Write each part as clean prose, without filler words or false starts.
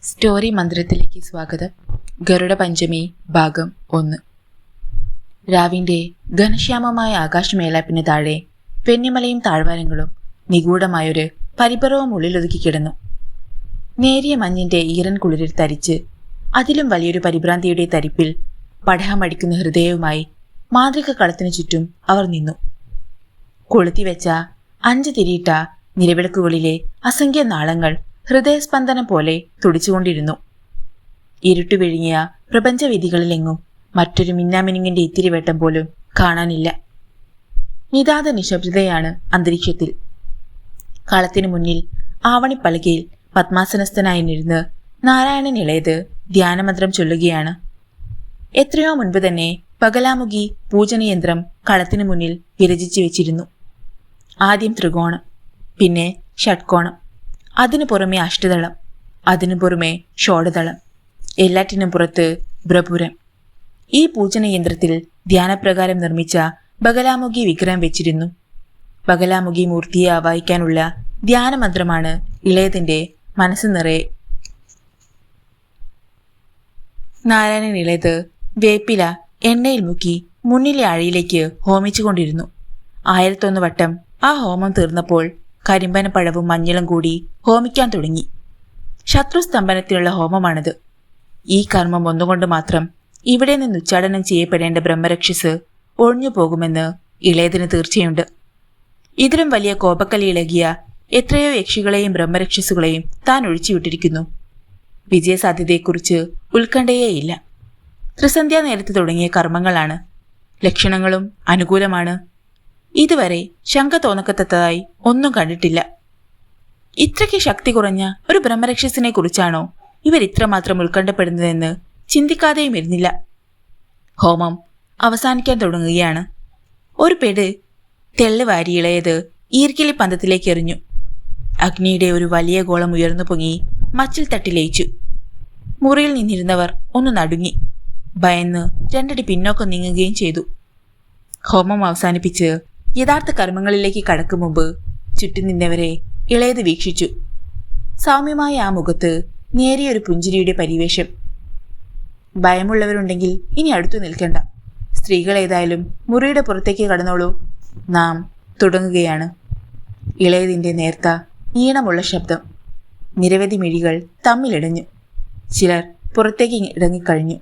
Story മന്ദിരത്തിലേക്ക് സ്വാഗതം. ഗരുഡ പഞ്ചമി ഭാഗം 1. രാവിന്റെ ഘനശ്യാമമായ ആകാശമേലാപ്പിന് താഴെ പെന്നിമലയും താഴ്വാരങ്ങളും നിഗൂഢമായൊരു പരിപർവം ഉള്ളിലൊതുക്കി കിടന്നു. നേരിയ മഞ്ഞിന്റെ ഈറൻ കുളിരിൽ തരിച്ച് അതിലും വലിയൊരു പരിഭ്രാന്തിയുടെ തരിപ്പിൽ പടഹമടിക്കുന്ന ഹൃദയവുമായി മാന്ത്രിക കളത്തിനു ചുറ്റും അവർ നിന്നു. കൊളുത്തിവെച്ച 5 തിരിയിട്ട നിലവിളക്കുകളിലെ അസംഖ്യ നാളങ്ങൾ ഹൃദയസ്പന്ദനം പോലെ തുടിച്ചുകൊണ്ടിരുന്നു. ഇരുട്ടു വിഴുങ്ങിയ പ്രപഞ്ചവിധികളിലെങ്ങും മറ്റൊരു മിന്നാമിനുങ്ങിന്റെ ഇത്തിരിവേട്ടം പോലും കാണാനില്ല. നിതാത നിശബ്ദതയാണ് അന്തരീക്ഷത്തിൽ. കളത്തിനു മുന്നിൽ ആവണിപ്പലകയിൽ പത്മാസനസ്ഥനായി നിരുന്ന് നാരായണൻ ഇളയത് ധ്യാനമന്ത്രം ചൊല്ലുകയാണ്. എത്രയോ മുൻപ് തന്നെ പകലാമുഖി പൂജനയന്ത്രം കളത്തിനു മുന്നിൽ വിരചിച്ചു വെച്ചിരുന്നു. ആദ്യം ത്രികോണം, പിന്നെ ഷഡ്കോണം, അതിനു പുറമെ അഷ്ടദളം, അതിനു പുറമെ ഷോഡദളം, എല്ലാറ്റിനും പുറത്ത് ബ്രപുരം. ഈ പൂജനയന്ത്രത്തിൽ ധ്യാനപ്രകാരം നിർമ്മിച്ച ബഗലാമുഖി വിഗ്രഹം വെച്ചിരുന്നു. ബഗലാമുഖി മൂർത്തിയെ ആവാഹിക്കാനുള്ള ധ്യാനമന്ത്രമാണ് ഇളയതിന്റെ മനസ്സ് നിറയെ. നാരായണൻ ഇളയത് വേപ്പില എണ്ണയിൽ മുക്കി മുന്നിലെ അഴയിലേക്ക് ഹോമിച്ചുകൊണ്ടിരുന്നു. 1001 വട്ടം ആ ഹോമം തീർന്നപ്പോൾ കരിമ്പന പഴവും മഞ്ഞളും കൂടി ഹോമിക്കാൻ തുടങ്ങി. ശത്രുസ്തംഭനത്തിനുള്ള ഹോമമാണിത്. ഈ കർമ്മം ഒന്നുകൊണ്ട് മാത്രം ഇവിടെ നിന്ന് ഉച്ചാടനം ചെയ്യപ്പെടേണ്ട ബ്രഹ്മരക്ഷസ് ഒഴിഞ്ഞു പോകുമെന്ന് ഇളയതിന് തീർച്ചയുണ്ട്. ഇതിലും വലിയ കോപക്കലിയിളകിയ എത്രയോ യക്ഷികളെയും ബ്രഹ്മരക്ഷസുകളെയും താൻ ഒഴിച്ചുവിട്ടിരിക്കുന്നു. വിജയസാധ്യതയെക്കുറിച്ച് ഉത്കണ്ഠയേയില്ല. ത്രിസന്ധ്യാ നേരത്ത് തുടങ്ങിയ കർമ്മങ്ങളാണ്. ലക്ഷണങ്ങളും അനുകൂലമാണ്. ഇതുവരെ ശങ്ക തോന്നക്കത്തതായി ഒന്നും കണ്ടിട്ടില്ല. ഇത്രയ്ക്ക് ശക്തി കുറഞ്ഞ ഒരു ബ്രഹ്മരക്ഷസിനെ കുറിച്ചാണോ ഇവർ ഇത്രമാത്രം ഉത്കണ്ഠപ്പെടുന്നതെന്ന് ചിന്തിക്കാതെയും ഇരുന്നില്ല. ഹോമം അവസാനിക്കാൻ തുടങ്ങുകയാണ്. ഒരു പെട് തെള്ള് വാരി ഇളയത് ഈർക്കിലി പന്തത്തിലേക്ക് എറിഞ്ഞു. അഗ്നിയുടെ ഒരു വലിയ ഗോളം ഉയർന്നു പൊങ്ങി മച്ചിൽ തട്ടി ലയിച്ചു. മുറിയിൽ നിന്നിരുന്നവർ ഒന്ന് നടുങ്ങി, ഭയന്ന് 2 അടി പിന്നോക്കം നീങ്ങുകയും ചെയ്തു. ഹോമം അവസാനിപ്പിച്ച് യഥാർത്ഥ കർമ്മങ്ങളിലേക്ക് കടക്കും മുമ്പ് ചുറ്റും നിന്നവരെ ഇളയത് വീക്ഷിച്ചു. സൗമ്യമായ ആ മുഖത്ത് നേരിയൊരു പുഞ്ചിരിയുടെ പരിവേഷം. ഭയമുള്ളവരുണ്ടെങ്കിൽ ഇനി അടുത്തു നിൽക്കണ്ട. സ്ത്രീകൾ ഏതായാലും മുറിയുടെ പുറത്തേക്ക് കടന്നോളൂ. നാം തുടങ്ങുകയാണ്. ഇളയതിൻ്റെ നേർത്ത ഈണമുള്ള ശബ്ദം. നിരവധി മിഴികൾ തമ്മിലിടഞ്ഞു. ചിലർ പുറത്തേക്ക് ഇറങ്ങിക്കഴിഞ്ഞു.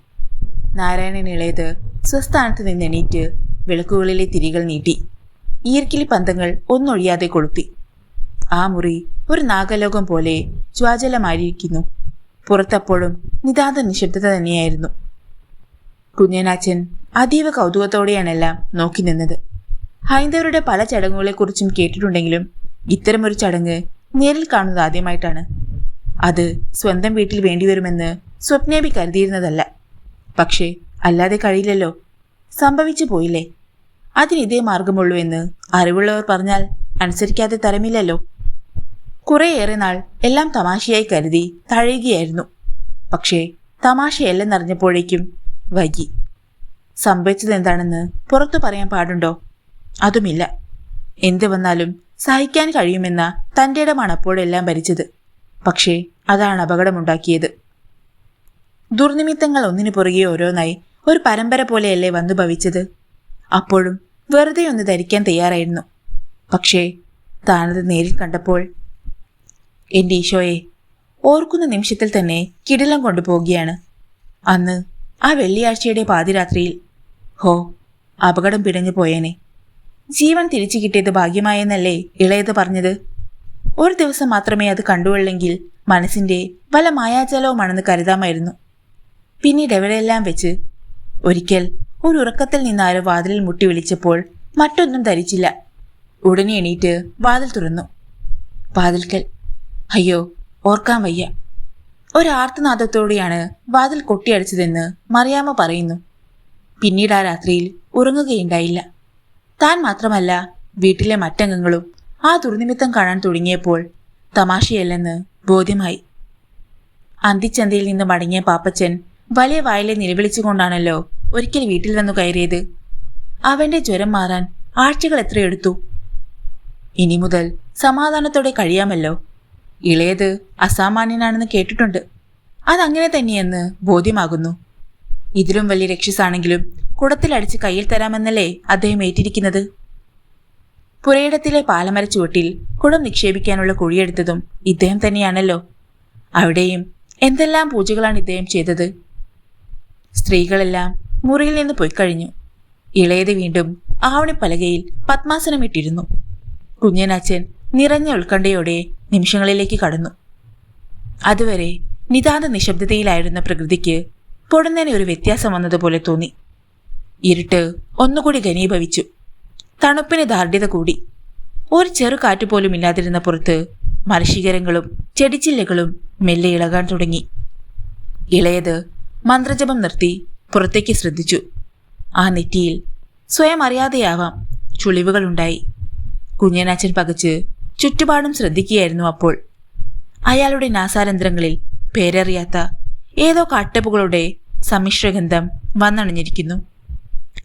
നാരായണൻ ഇളയത് സ്വസ്ഥാനത്ത് നിന്നെണീറ്റ് വിളക്കുകളിലെ തിരികൾ നീട്ടി ഈർക്കിലി പന്തങ്ങൾ ഒന്നൊഴിയാതെ കൊളുത്തി. ആ മുറി ഒരു നാഗലോകം പോലെ ജ്വാജലമായിരിക്കുന്നു. പുറത്തപ്പോഴും നിതാന്ത നിശബ്ദത തന്നെയായിരുന്നു. കുഞ്ഞനാച്ചൻ അതീവ കൗതുകത്തോടെയാണെല്ലാം നോക്കി നിന്നത്. ഹൈന്ദവരുടെ പല ചടങ്ങുകളെക്കുറിച്ചും കേട്ടിട്ടുണ്ടെങ്കിലും ഇത്തരമൊരു ചടങ്ങ് നേരിൽ കാണുന്നത് ആദ്യമായിട്ടാണ്. അത് സ്വന്തം വീട്ടിൽ വേണ്ടിവരുമെന്ന് സ്വപ്നേബി കരുതിയിരുന്നതല്ല. പക്ഷേ അല്ലാതെ കഴിയില്ലല്ലോ. സംഭവിച്ചു പോയില്ലേ. അതിനിതേ മാർഗമുള്ളൂ എന്ന് അറിവുള്ളവർ പറഞ്ഞാൽ അനുസരിക്കാതെ തരമില്ലല്ലോ. കുറേയേറെ നാൾ എല്ലാം തമാശയായി കരുതി തഴയുകയായിരുന്നു. പക്ഷേ തമാശയല്ലെന്നറിഞ്ഞപ്പോഴേക്കും വൈകി. സംഭവിച്ചതെന്താണെന്ന് പുറത്തു പറയാൻ പാടുണ്ടോ? അതുമില്ല. എന്ത് വന്നാലും സഹിക്കാൻ കഴിയുമെന്ന തൻ്റെ ഇടമാണ് അപ്പോഴെല്ലാം ഭരിച്ചത്. പക്ഷേ അതാണ് അപകടമുണ്ടാക്കിയത്. ദുർനിമിത്തങ്ങൾ ഒന്നിനു പുറകെ ഓരോന്നായി ഒരു പരമ്പര പോലെയല്ലേ വന്നു ഭവിച്ചത്. അപ്പോഴും വെറുതെ ഒന്ന് ധരിക്കാൻ തയ്യാറായിരുന്നു. പക്ഷേ താനത് നേരിൽ കണ്ടപ്പോൾ എൻ്റെ ഈശോയെ, ഓർക്കുന്ന നിമിഷത്തിൽ തന്നെ കിടിലം കൊണ്ടുപോവുകയാണ്. അന്ന് ആ വെള്ളിയാഴ്ചയുടെ പാതിരാത്രിയിൽ ഹോ, അപകടം പിടഞ്ഞു പോയേനെ. ജീവൻ തിരിച്ചു കിട്ടിയത് ഭാഗ്യമായെന്നല്ലേ ഇളയത് പറഞ്ഞത്. ഒരു ദിവസം മാത്രമേ അത് കണ്ടുകൊള്ളെങ്കിൽ മനസ്സിൻ്റെ വല്ല മായാജലവുമാണെന്ന് കരുതാമായിരുന്നു. പിന്നീട് എവിടെയെല്ലാം വെച്ച് ഒരിക്കൽ ഒരു ഉറക്കത്തിൽ നിന്ന് ആരോ വാതിലിൽ മുട്ടി വിളിച്ചപ്പോൾ മറ്റൊന്നും ധരിച്ചില്ല. ഉടനെ എണീറ്റ് വാതിൽ തുറന്നു. വാതിൽക്കൽ അയ്യോ, ഓർക്കാൻ വയ്യ. ഒരാർത്തനാദത്തോടെയാണ് വാതിൽ കൊട്ടിയടിച്ചതെന്ന് മറിയാമ്മ പറയുന്നു. പിന്നീട് ആ രാത്രിയിൽ ഉറങ്ങുകയുണ്ടായില്ല. താൻ മാത്രമല്ല, വീട്ടിലെ മറ്റംഗങ്ങളും ആ ദുർനിമിത്തം കാണാൻ തുടങ്ങിയപ്പോൾ തമാശയല്ലെന്ന് ബോധ്യമായി. അന്തിച്ചന്തയിൽ നിന്ന് മടങ്ങിയ പാപ്പച്ചൻ വലിയ വായിലെ നിലവിളിച്ചുകൊണ്ടാണല്ലോ ഒരിക്കൽ വീട്ടിൽ വന്നു കയറിയത്. അവന്റെ ജ്വരം മാറാൻ ആഴ്ചകൾ എത്രയെടുത്തു. ഇനി മുതൽ സമാധാനത്തോടെ കഴിയാമല്ലോ. ഇളയത് അസാമാന്യനാണെന്ന് കേട്ടിട്ടുണ്ട്. അതങ്ങനെ തന്നെയെന്ന് ബോധ്യമാകുന്നു. ഇതിലും വലിയ രക്ഷസാണെങ്കിലും കുടത്തിലടിച്ച് കയ്യിൽ തരാമെന്നല്ലേ അദ്ദേഹം ഏറ്റിരിക്കുന്നത്. പുരയിടത്തിലെ പാലമര ചുവട്ടിൽ കുടം നിക്ഷേപിക്കാനുള്ള കുഴിയെടുത്തതും ഇദ്ദേഹം തന്നെയാണല്ലോ. അവിടെയും എന്തെല്ലാം പൂജകളാണ് ഇദ്ദേഹം ചെയ്തത്. സ്ത്രീകളെല്ലാം മുറിയിൽ നിന്ന് പോയിക്കഴിഞ്ഞു. ഇളയത് വീണ്ടും ആവണിപ്പലകയിൽ പത്മാസനമിട്ടിരുന്നു. കുഞ്ഞനാച്ചൻ നിറഞ്ഞ ഉത്കണ്ഠയോടെ നിമിഷങ്ങളിലേക്ക് കടന്നു. അതുവരെ നിതാന്ത നിശബ്ദതയിലായിരുന്ന പ്രകൃതിക്ക് പൊടുന്നനെ ഒരു വ്യത്യാസം വന്നതുപോലെ തോന്നി. ഇരുട്ട് ഒന്നുകൂടി ഘനീഭവിച്ചു. തണുപ്പിന് ദാർഢ്യത കൂടി. ഒരു ചെറു കാറ്റുപോലും ഇല്ലാതിരുന്ന പുറത്ത് മരശിഖരങ്ങളും ചെടിച്ചില്ലകളും മെല്ലെ ഇളകാൻ തുടങ്ങി. ഇളയത് മന്ത്രജപം നിർത്തി പുറത്തേക്ക് ശ്രദ്ധിച്ചു. ആ നെറ്റിയിൽ സ്വയം അറിയാതെയാവാം ചുളിവുകളുണ്ടായി. കുഞ്ഞനാച്ചൻ പകച്ച് ചുറ്റുപാടും ശ്രദ്ധിക്കുകയായിരുന്നു. അപ്പോൾ അയാളുടെ നാസാരന്ധ്രങ്ങളിൽ പേരറിയാത്ത ഏതോ കാട്ടപ്പുകളുടെ സമ്മിശ്രഗന്ധം വന്നണിഞ്ഞിരിക്കുന്നു.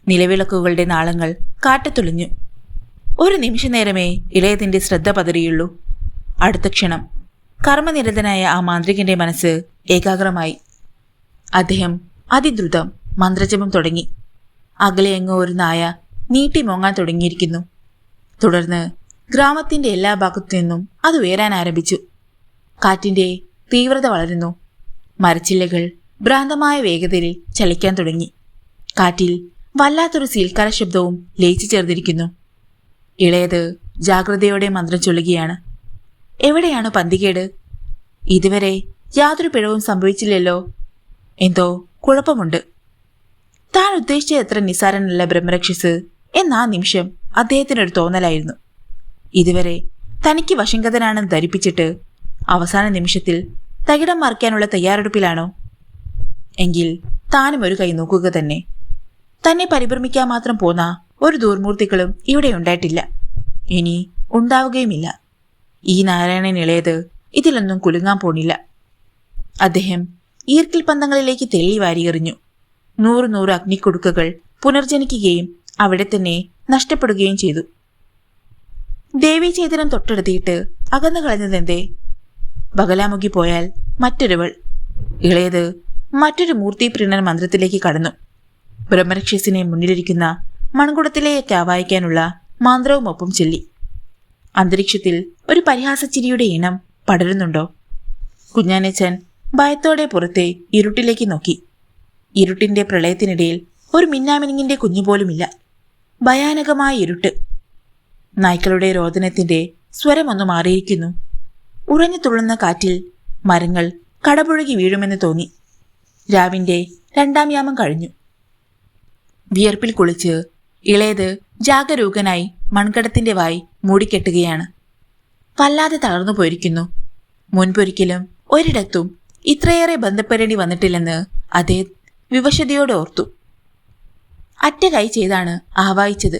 നിലവിളക്കുകളുടെ നാളങ്ങൾ കാറ്റത്തൊളിഞ്ഞു. ഒരു നിമിഷനേരമേ ഇളയതിൻ്റെ ശ്രദ്ധ പതറിയുള്ളൂ. അടുത്ത ക്ഷണം കർമ്മനിരതനായ ആ മാന്ത്രികന്റെ മനസ്സ് ഏകാഗ്രമായി. അദ്ദേഹം അതിദ്രുതം മന്ത്രജപം തുടങ്ങി. അകലെയെങ്ങോ ഒരു നായ നീട്ടി മോങ്ങാൻ തുടങ്ങിയിരിക്കുന്നു. തുടർന്ന് ഗ്രാമത്തിന്റെ എല്ലാ ഭാഗത്തു നിന്നും അത് ഉയരാൻ ആരംഭിച്ചു. കാറ്റിന്റെ തീവ്രത വളരുന്നു. മരച്ചില്ലകൾ ഭ്രാന്തമായ വേഗതയിൽ ചലിക്കാൻ തുടങ്ങി. കാറ്റിൽ വല്ലാത്തൊരു സീൽക്കാര ശബ്ദവും ലയിച്ചു ചേർന്നിരിക്കുന്നു. ഇളയത് ജാഗ്രതയോടെ മന്ത്രം ചൊല്ലുകയാണ്. എവിടെയാണ് പന്തികേട്? ഇതുവരെ യാതൊരു പിഴവും സംഭവിച്ചില്ലല്ലോ. എന്തോ കുഴപ്പമുണ്ട്. താൻ ഉദ്ദേശിച്ച എത്ര നിസ്സാരനല്ല ബ്രഹ്മരക്ഷസ് എന്നാ നിമിഷം അദ്ദേഹത്തിനൊരു തോന്നലായിരുന്നു. ഇതുവരെ തനിക്ക് വശങ്കതനാണെന്ന് ധരിപ്പിച്ചിട്ട് അവസാന നിമിഷത്തിൽ തകിടം മറിക്കാനുള്ള തയ്യാറെടുപ്പിലാണോ? എങ്കിൽ താനും ഒരു കൈ നോക്കുക തന്നെ. തന്നെ പരിഭ്രമിക്കാൻ മാത്രം പോന്ന ഒരു ദുർമൂർത്തികളും ഇവിടെ ഉണ്ടായിട്ടില്ല, ഇനി ഉണ്ടാവുകയുമില്ല. ഈ നാരായണൻ ഇളയത് ഇതിലൊന്നും കുലുങ്ങാൻ പോണില്ല. അദ്ദേഹം ഈർക്കിൽ പന്തങ്ങളിലേക്ക് തെള്ളി വാരിയെറിഞ്ഞു. 100 അഗ്നിക്കൊടുക്കകൾ പുനർജനിക്കുകയും അവിടെ തന്നെ നഷ്ടപ്പെടുകയും ചെയ്തു. ദേവീചേതനം തൊട്ടടുത്തിയിട്ട് അകന്നു കളഞ്ഞതെന്തേ? ബഗലാമുഖി പോയാൽ മറ്റൊരുവൾ. ഇളയത് മറ്റൊരു മൂർത്തിപ്രീണന മന്ത്രത്തിലേക്ക് കടന്നു. ബ്രഹ്മരക്ഷസിനെ മുന്നിലിരിക്കുന്ന മൺകുടത്തിലേക്ക് ആവാഹിക്കാനുള്ള മന്ത്രവും ഒപ്പം ചൊല്ലി. അന്തരീക്ഷത്തിൽ ഒരു പരിഹാസച്ചിരിയുടെ ഇണം പടരുന്നുണ്ടോ? കുഞ്ഞാനച്ചൻ ഭയത്തോടെ പുറത്തെ ഇരുട്ടിലേക്ക് നോക്കി. ഇരുട്ടിന്റെ പ്രളയത്തിനിടയിൽ ഒരു മിന്നാമിനിങ്ങിന്റെ കുഞ്ഞുപോലുമില്ല. ഭയാനകമായ ഇരുട്ട്. നായ്ക്കളുടെ രോദനത്തിന്റെ സ്വരമൊന്നു മാറിയിരിക്കുന്നു. ഉറഞ്ഞു തുള്ളുന്ന കാറ്റിൽ മരങ്ങൾ കടപുഴകി വീഴുമെന്ന് തോന്നി. രാവിന്റെ 2ാം യാമം കഴിഞ്ഞു. വിയർപ്പിൽ കുളിച്ച് ഇളയത് ജാഗരൂകനായി മൺകടത്തിന്റെ വായി മൂടിക്കെട്ടുകയാണ്. വല്ലാതെ തളർന്നു പോയിരിക്കുന്നു. മുൻപൊരിക്കലും ഒരിടത്തും ഇത്രയേറെ ബന്ധപ്പെടേണ്ടി വന്നിട്ടില്ലെന്ന് അദ്ദേഹം വിവശതയോടെ ഓർത്തു. അറ്റ കൈ ചെയ്താണ് ആവാഹിച്ചത്.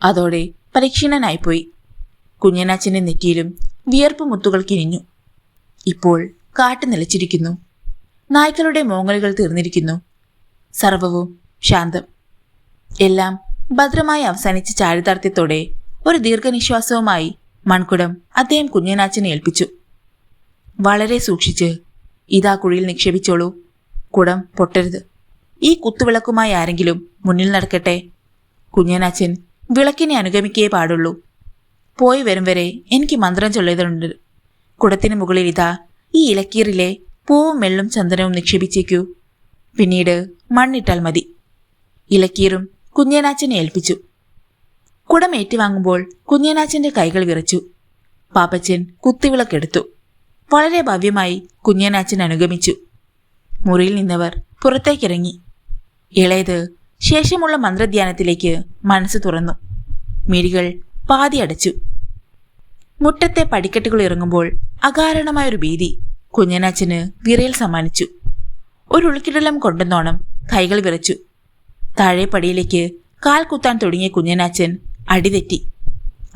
അതോടെ പരീക്ഷീണനായിപ്പോയി. കുഞ്ഞനാച്ചന്റെ നെറ്റിയിലും വിയർപ്പ് മുത്തുകൾ കിനിഞ്ഞു. ഇപ്പോൾ കാറ്റ് നിലച്ചിരിക്കുന്നു. നായ്ക്കളുടെ മോങ്ങലുകൾ തീർന്നിരിക്കുന്നു. സർവവും ശാന്തം. എല്ലാം ഭദ്രമായി അവസാനിച്ച ചാരിതാർത്ഥ്യത്തോടെ ഒരു ദീർഘനിശ്വാസവുമായി മൺകുടം അദ്ദേഹം കുഞ്ഞനാച്ചനെ ഏൽപ്പിച്ചു. വളരെ സൂക്ഷിച്ച് ഇതാ കുഴിയിൽ നിക്ഷേപിച്ചോളൂ. കുടം പൊട്ടരുത്. ഈ കുത്തുവിളക്കുമായി ആരെങ്കിലും മുന്നിൽ നടക്കട്ടെ. കുഞ്ഞനാച്ചൻ വിളക്കിനെ അനുഗമിക്കേ പാടുള്ളൂ. പോയി വരും വരെ എനിക്ക് മന്ത്രം ചൊല്ലിയതുണ്ട്. കുടത്തിന് മുകളിൽ ഇതാ ഈ ഇലക്കീറിലെ പൂവും വെള്ളും ചന്ദനവും നിക്ഷേപിച്ചേക്കൂ. പിന്നീട് മണ്ണിട്ടാൽ മതി. ഇലക്കീറും കുഞ്ഞനാച്ചനെ ഏൽപ്പിച്ചു. കുടം ഏറ്റുവാങ്ങുമ്പോൾ കുഞ്ഞനാച്ചന്റെ കൈകൾ വിറച്ചു. പാപ്പച്ചൻ കുത്തിവിളക്കെടുത്തു. വളരെ ഭവ്യമായി കുഞ്ഞനാച്ചൻ അനുഗമിച്ചു. മുറിയിൽ നിന്നവർ പുറത്തേക്കിറങ്ങി. ഇളയത് ശേഷമുള്ള മന്ത്രധ്യാനത്തിലേക്ക് മനസ്സ് തുറന്നു. മിഴികൾ പാതി അടച്ചു. മുറ്റത്തെ പടിക്കെട്ടുകൾ ഇറങ്ങുമ്പോൾ അകാരണമായൊരു ഭീതി കുഞ്ഞനാച്ചന് വിറയൽ സമ്മാനിച്ചു. ഒരു ഉൾക്കിടലം കൊണ്ടെന്നോണം കൈകൾ വിറച്ചു. താഴെ പടിയിലേക്ക് കാൽ കുത്താൻ തുടങ്ങിയ കുഞ്ഞനാച്ചൻ അടിതെറ്റി.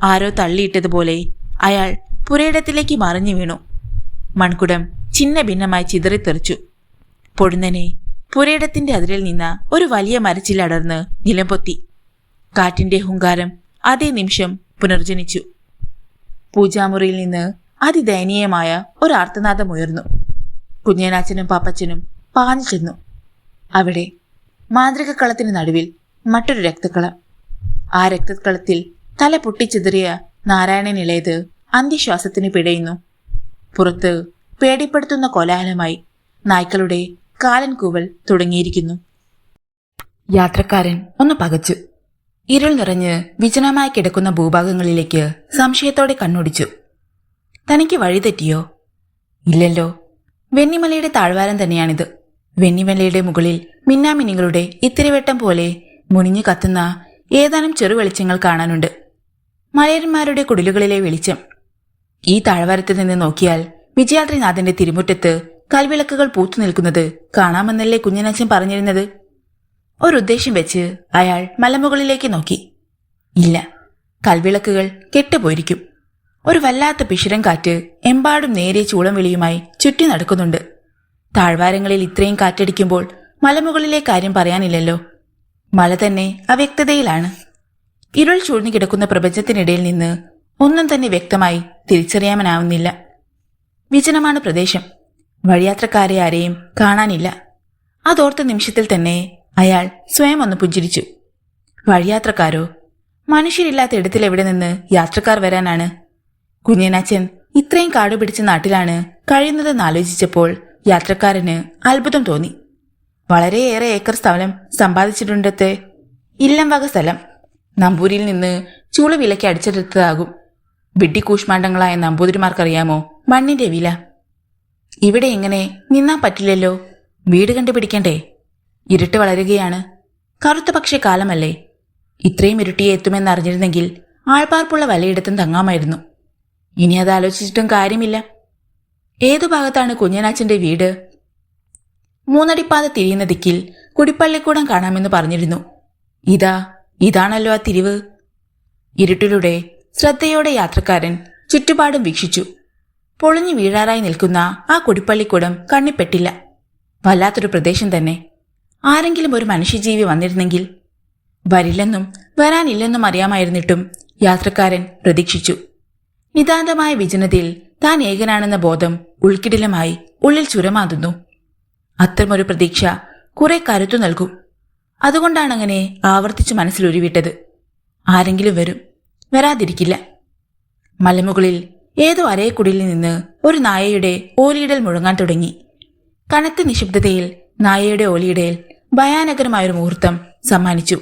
ആരോ തള്ളിയിട്ടതുപോലെ അയാൾ പുരയിടത്തിലേക്ക് മറിഞ്ഞു വീണു. മൺകുടം ചിന്ന ഭിന്നമായി ചിതറിത്തെറിച്ചു. പൊടുന്നനെ പുരയിടത്തിന്റെ അതിരിൽ നിന്ന ഒരു വലിയ മരച്ചിലടർന്ന് നിലംപൊത്തി. കാറ്റിന്റെ ഹുങ്കാരം അതേ നിമിഷം പുനർജനിച്ചു. പൂജാമുറിയിൽ നിന്ന് അതിദയനീയമായ ഒരു ആർത്തനാദം ഉയർന്നു. കുഞ്ഞനാച്ചനും പാപ്പച്ചനും പാഞ്ഞു ചെന്നു. അവിടെ മാന്ത്രികക്കളത്തിന് നടുവിൽ മറ്റൊരു രക്തക്കളം. ആ രക്തക്കളത്തിൽ തല പൊട്ടിച്ചിതറിയ നാരായണൻ ഇളയത് അന്ത്യശ്വാസത്തിന് പിടയുന്നു. പുറത്ത് പേടിപ്പെടുത്തുന്ന കോലാഹലമായി നായ്ക്കളുടെ കാലൻ കൂവൽ തുടങ്ങിയിരിക്കുന്നു. യാത്രക്കാരൻ ഒന്ന് പകച്ചു. ഇരുൾ നിറഞ്ഞ് വിജനമായി കിടക്കുന്ന ഭൂഭാഗങ്ങളിലേക്ക് സംശയത്തോടെ കണ്ണോടിച്ചു. തനിക്ക് വഴിതെറ്റിയോ? ഇല്ലല്ലോ, വെന്നിമലയുടെ താഴ്വാരം തന്നെയാണിത്. വെന്നിമലയുടെ മുകളിൽ മിന്നാമിനിങ്ങളുടെ ഇത്തിരിവട്ടം പോലെ മുനിഞ്ഞു കത്തുന്ന ഏതാനും ചെറു വെളിച്ചങ്ങൾ കാണാനുണ്ട്. മലയന്മാരുടെ കുടിലുകളിലെ വെളിച്ചം. ഈ താഴ്വാരത്ത് നിന്ന് നോക്കിയാൽ വിജയാദ്രിനാഥന്റെ തിരുമുറ്റത്ത് കൽവിളക്കുകൾ പൂത്തു നിൽക്കുന്നത് കാണാമെന്നല്ലേ കുഞ്ഞനച്ഛൻ പറഞ്ഞിരുന്നത്? ഒരുദ്ദേശം വെച്ച് അയാൾ മലമുകളിലേക്ക് നോക്കി. ഇല്ല, കൽവിളക്കുകൾ കെട്ടുപോയിരിക്കും. ഒരു വല്ലാത്ത പിഷിരം കാറ്റ് എമ്പാടും നേരെ ചൂളം വിളിയുമായി ചുറ്റി നടക്കുന്നുണ്ട്. താഴ്വാരങ്ങളിൽ ഇത്രയും കാറ്റടിക്കുമ്പോൾ മലമുകളിലെ കാര്യം പറയാനില്ലല്ലോ. മല തന്നെ അവ്യക്തതയിലാണ്. ഇരുൾ ചൂഴ്ന്നു കിടക്കുന്ന പ്രപഞ്ചത്തിനിടയിൽ നിന്ന് ഒന്നും തന്നെ വ്യക്തമായി തിരിച്ചറിയാനാവുന്നില്ല. വിജനമാണ് പ്രദേശം. വഴിയാത്രക്കാരെ ആരെയും കാണാനില്ല. അതോർത്ത നിമിഷത്തിൽ തന്നെ അയാൾ സ്വയം ഒന്ന് പുഞ്ചിരിച്ചു. വഴിയാത്രക്കാരോ? മനുഷ്യരില്ലാത്ത ഇടത്തിലെവിടെ നിന്ന് യാത്രക്കാർ വരാനാണ്? കുഞ്ഞനാച്ചൻ ഇത്രയും കാടു പിടിച്ച നാട്ടിലാണ് കഴിയുന്നതെന്ന് ആലോചിച്ചപ്പോൾ യാത്രക്കാരന് അത്ഭുതം തോന്നി. വളരെയേറെ ഏക്കർ സ്ഥലം സമ്പാദിച്ചിട്ടുണ്ടത്തെ. ഇല്ലം വക സ്ഥലം. നമ്പൂരിൽ നിന്ന് ചൂള വിലയ്ക്ക് അടിച്ചെടുത്തതാകും. വിഡ്ഢിക്കൂഷ്മാണ്ഡങ്ങളായ നമ്പൂതിരിമാർക്കറിയാമോ മണ്ണിന്റെ വില? ഇവിടെ ഇങ്ങനെ നിന്നാ പറ്റില്ലല്ലോ. വീട് കണ്ടുപിടിക്കണ്ടേ? ഇരുട്ട് വളരുകയാണ്. കറുത്ത പക്ഷേ കാലമല്ലേ. ഇത്രയും ഇരുട്ടിയെ എത്തുമെന്നറിഞ്ഞിരുന്നെങ്കിൽ ആൾപ്പാർപ്പുള്ള വലയിടത്തും തങ്ങാമായിരുന്നു. ഇനി അത് ആലോചിച്ചിട്ടും കാര്യമില്ല. ഏതു ഭാഗത്താണ് കുഞ്ഞനാച്ചന്റെ വീട്? മൂന്നടിപ്പാത തിരിയുന്ന ദിക്കിൽ കുടിപ്പള്ളിക്കൂടം കാണാമെന്ന് പറഞ്ഞിരുന്നു. ഇതാണല്ലോ ആ തിരിവ്. ഇരുട്ടിലൂടെ ശ്രദ്ധയോടെ യാത്രക്കാരൻ ചുറ്റുപാടും വീക്ഷിച്ചു. പൊളിഞ്ഞു വീഴാറായി നിൽക്കുന്ന ആ കുടിപ്പള്ളിക്കൂടം കണ്ണിപ്പെട്ടില്ല. വല്ലാത്തൊരു പ്രദേശം തന്നെ. ആരെങ്കിലും ഒരു മനുഷ്യജീവി വന്നിരുന്നെങ്കിൽ. വരില്ലെന്നും വരാനില്ലെന്നും അറിയാമായിരുന്നിട്ടും യാത്രക്കാരൻ പ്രതീക്ഷിച്ചു. നിതാന്തമായ വിജനതയിൽ താൻ ഏകനാണെന്ന ബോധം ഉൾക്കിടിലമായി ഉള്ളിൽ ചുരമാതുന്നു. അത്തരമൊരു പ്രതീക്ഷ കുറെ കരുത്തു നൽകും. അതുകൊണ്ടാണങ്ങനെ ആവർത്തിച്ചു മനസ്സിലുരുവിട്ടത്. ആരെങ്കിലും വരും, വരാതിരിക്കില്ല. മലമുകളിൽ ഏതോ അരയക്കുടിയിൽ നിന്ന് ഒരു നായയുടെ ഓലിയിടൽ മുഴങ്ങാൻ തുടങ്ങി. കനത്ത നിശബ്ദതയിൽ നായയുടെ ഓലിയിടയിൽ ഭയാനകരമായൊരു മുഹൂർത്തം സമ്മാനിച്ചു.